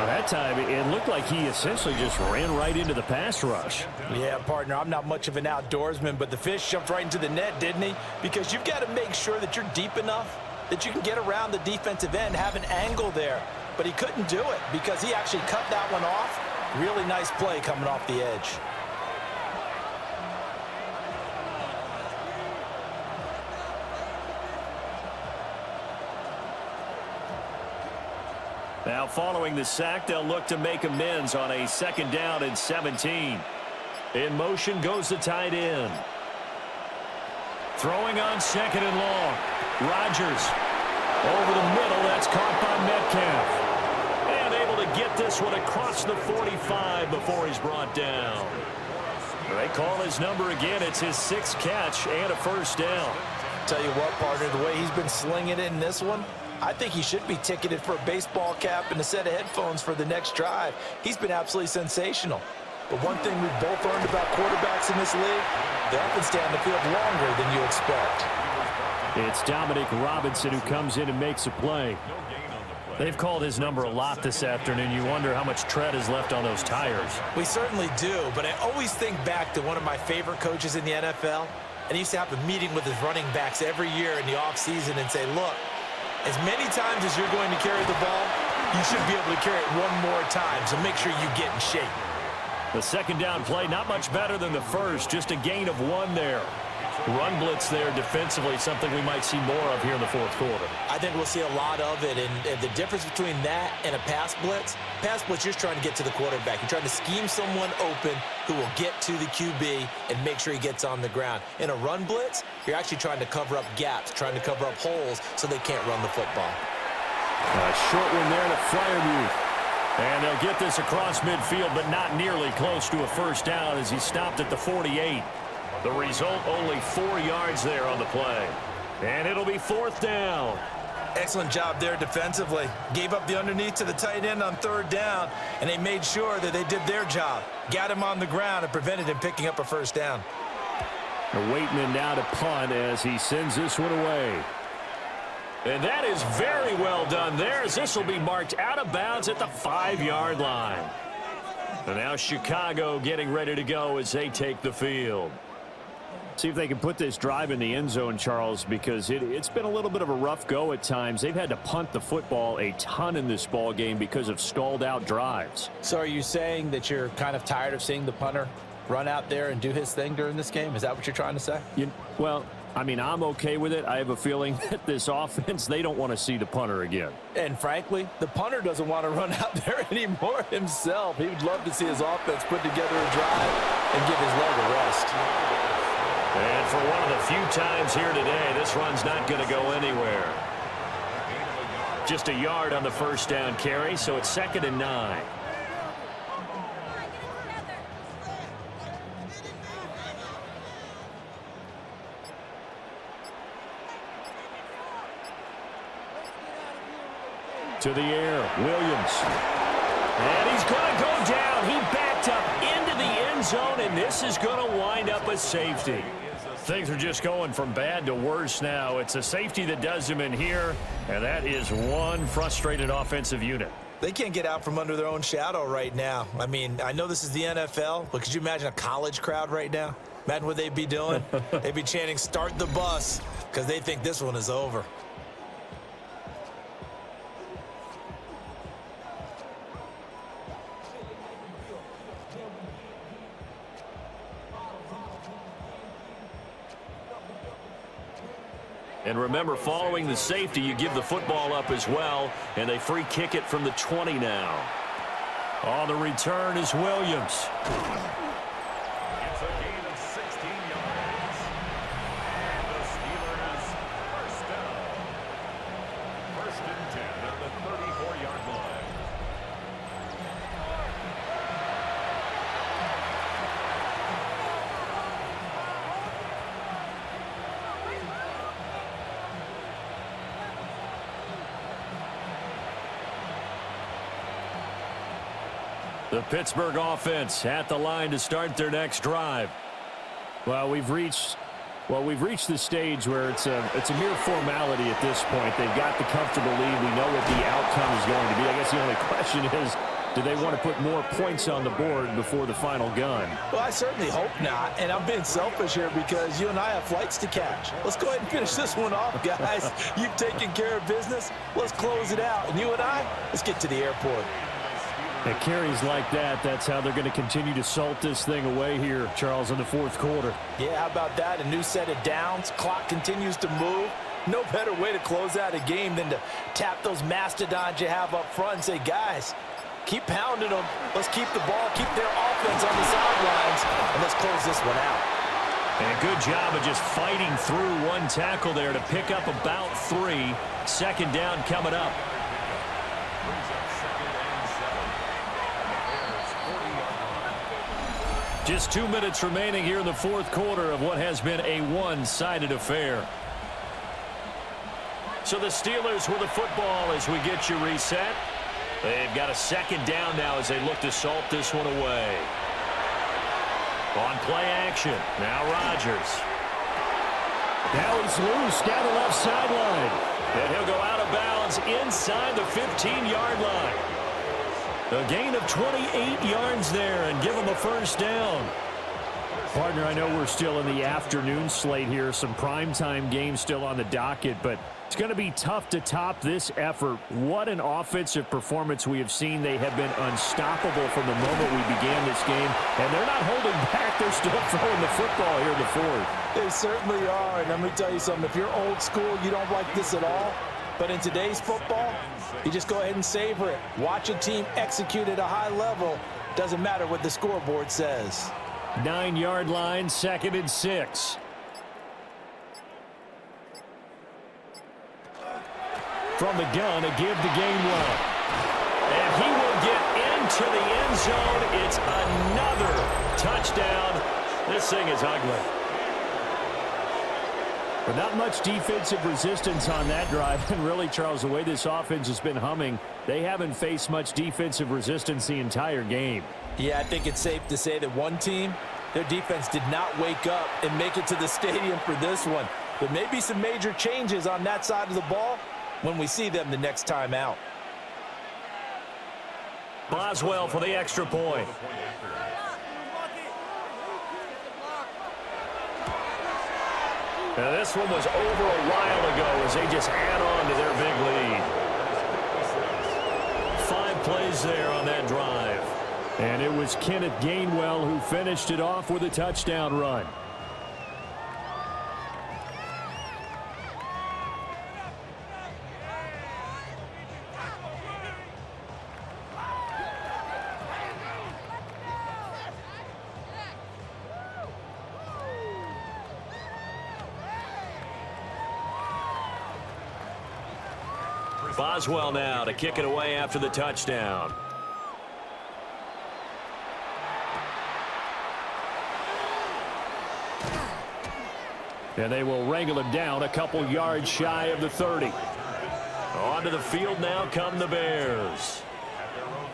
That time, it looked like he essentially just ran right into the pass rush. Yeah, partner, I'm not much of an outdoorsman, but the fish jumped right into the net, didn't he? Because you've got to make sure that you're deep enough that you can get around the defensive end, have an angle there. But he couldn't do it because he actually cut that one off. Really nice play coming off the edge. Now following the sack, they'll look to make amends on a 2nd down and 17. In motion goes the tight end. Throwing on 2nd and long. Rodgers over the middle. That's caught by Metcalf. And able to get this one across the 45 before he's brought down. They call his number again. It's his 6th catch and a 1st down. Tell you what, partner, the way he's been slinging it in this one, I think he should be ticketed for a baseball cap and a set of headphones for the next drive. He's been absolutely sensational. But one thing we've both learned about quarterbacks in this league, they often stay on the field longer than you expect. It's Dominique Robinson who comes in and makes a play. They've called his number a lot this afternoon. You wonder how much tread is left on those tires. We certainly do, but I always think back to one of my favorite coaches in the NFL, and he used to have a meeting with his running backs every year in the offseason and say, look, as many times as you're going to carry the ball, you should be able to carry it one more time, so make sure you get in shape. The 2nd down play, not much better than the first, just a gain of 1 there. Run blitz there defensively, something we might see more of here in the 4th quarter. I think we'll see a lot of it, and the difference between that and a pass blitz, you're just trying to get to the quarterback. You're trying to scheme someone open who will get to the QB and make sure he gets on the ground. In a run blitz, you're actually trying to cover up gaps, trying to cover up holes so they can't run the football. A short one there to Freiermuth. And they'll get this across midfield, but not nearly close to a first down as he stopped at the 48. The result, only 4 yards there on the play. And it'll be fourth down. Excellent job there defensively. Gave up the underneath to the tight end on third down, and they made sure that they did their job. Got him on the ground and prevented him picking up a first down. The Waitman now to punt as he sends this one away. And that is very well done there as this will be marked out of bounds at the 5-yard line. And now Chicago getting ready to go as they take the field. See if they can put this drive in the end zone, Charles, because it's been a little bit of a rough go at times. They've had to punt the football a ton in this ball game because of stalled out drives. So are you saying that you're kind of tired of seeing the punter run out there and do his thing during this game? Is that what you're trying to say? Well, I mean, I'm okay with it. I have a feeling that this offense, they don't want to see the punter again. And frankly, the punter doesn't want to run out there anymore himself. He would love to see his offense put together a drive and give his leg a rest. And for one of the few times here today, this run's not going to go anywhere. Just a yard on the first down carry, so it's 2nd and 9. To the air, Williams. And he's going to go down. He backed up into the end zone, and this is going to wind up a safety. Things are just going from bad to worse now. It's a safety that does him in here, and that is one frustrated offensive unit. They can't get out from under their own shadow right now. I mean, I know this is the NFL, but could you imagine a college crowd right now? Imagine what they'd be doing. They'd be chanting, "Start the bus," because they think this one is over. And remember, following the safety, you give the football up as well, and they free kick it from the 20 now. On the return is Williams. It's a gain of 16 yards. And the Steelers first down. 1st and 10 at the 34-yard line. The Pittsburgh offense at the line to start their next drive. Well, we've reached the stage where it's a mere formality at this point. They've got the comfortable lead. We know what the outcome is going to be. I guess the only question is, do they want to put more points on the board before the final gun? Well, I certainly hope not, and I'm being selfish here because you and I have flights to catch. Let's go ahead and finish this one off, guys. You've taken care of business. Let's close it out. And you and I, let's get to the airport. At carries like that, that's how they're going to continue to salt this thing away here, Charles, in the 4th quarter. Yeah, how about that? A new set of downs. Clock continues to move. No better way to close out a game than to tap those mastodons you have up front and say, guys, keep pounding them. Let's keep the ball, keep their offense on the sidelines, and let's close this one out. And a good job of just fighting through one tackle there to pick up about 3. 2nd down coming up. Just 2 minutes remaining here in the 4th quarter of what has been a one-sided affair. So the Steelers with the football as we get you reset. They've got a 2nd down now as they look to salt this one away. On play action, now Rodgers. Now he's loose down the left sideline. And he'll go out of bounds inside the 15-yard line. A gain of 28 yards there and give him a first down. Partner, I know we're still in the afternoon slate here. Some primetime games still on the docket, but it's going to be tough to top this effort. What an offensive performance we have seen. They have been unstoppable from the moment we began this game, and they're not holding back. They're still throwing the football here in the 4th. They certainly are, and let me tell you something. If you're old school, you don't like this at all. But in today's football, you just go ahead and savor it. Watch a team execute at a high level. Doesn't matter what the scoreboard says. 9-yard line, 2nd and 6. From the gun, a give to Gainwell. And he will get to the end zone. It's another touchdown. This thing is ugly. But not much defensive resistance on that drive. And really, Charles, the way this offense has been humming, they haven't faced much defensive resistance the entire game. Yeah, I think it's safe to say that one team, their defense did not wake up and make it to the stadium for this one. There may be some major changes on that side of the ball when we see them the next time out. Boswell for the extra point. Now this one was over a while ago as they just add on to their big lead. 5 plays there on that drive. And it was Kenneth Gainwell who finished it off with a touchdown run. Boswell now to kick it away after the touchdown. And they will wrangle him down a couple yards shy of the 30. Onto the field now come the Bears.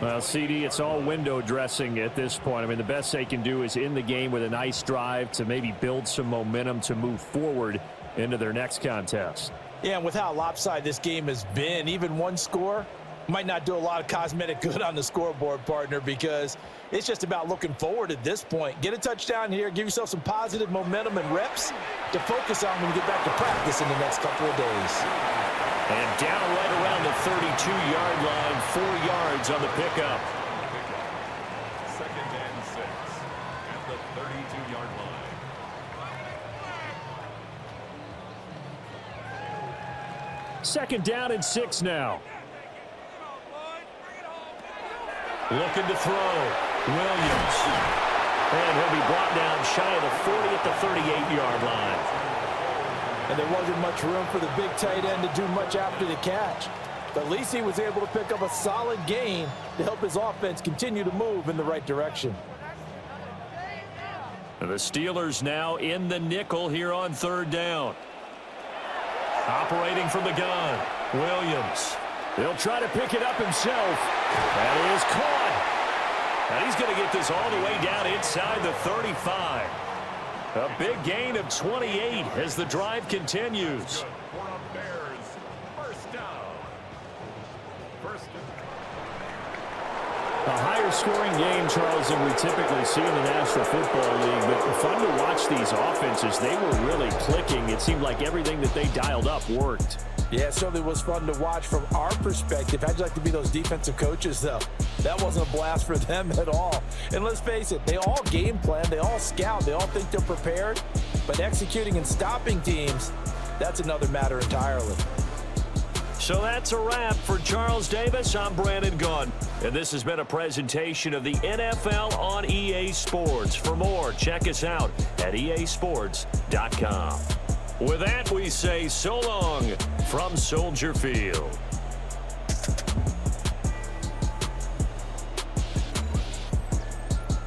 Well, CD, it's all window dressing at this point. I mean, the best they can do is in the game with a nice drive to maybe build some momentum to move forward into their next contest. Yeah, and with how lopsided this game has been, even one score might not do a lot of cosmetic good on the scoreboard, partner, because it's just about looking forward at this point. Get a touchdown here, give yourself some positive momentum and reps to focus on when you get back to practice in the next couple of days. And down right around the 32-yard line, 4 yards on the pickup. 2nd and 6 at the 32-yard line. Second down and 6 now. Looking to throw. Williams. And he'll be brought down shy of the 40 at the 38-yard line. And there wasn't much room for the big tight end to do much after the catch. But at least he was able to pick up a solid gain to help his offense continue to move in the right direction. And the Steelers now in the nickel here on 3rd down. Operating from the gun. Williams. He'll try to pick it up himself. That is caught. And he's going to get this all the way down inside the 35. A big gain of 28 as the drive continues. For a Bears first down. A higher scoring game, Charles, than we typically see in the National Football League. But fun to watch these offenses. They were really clicking. It seemed like everything that they dialed up worked. Yeah, it certainly was fun to watch from our perspective. How'd you like to be those defensive coaches, though? That wasn't a blast for them at all. And let's face it, they all game plan, they all scout, they all think they're prepared. But executing and stopping teams, that's another matter entirely. So that's a wrap for Charles Davis. I'm Brandon Gaudin. And this has been a presentation of the NFL on EA Sports. For more, check us out at easports.com. With that, we say so long from Soldier Field.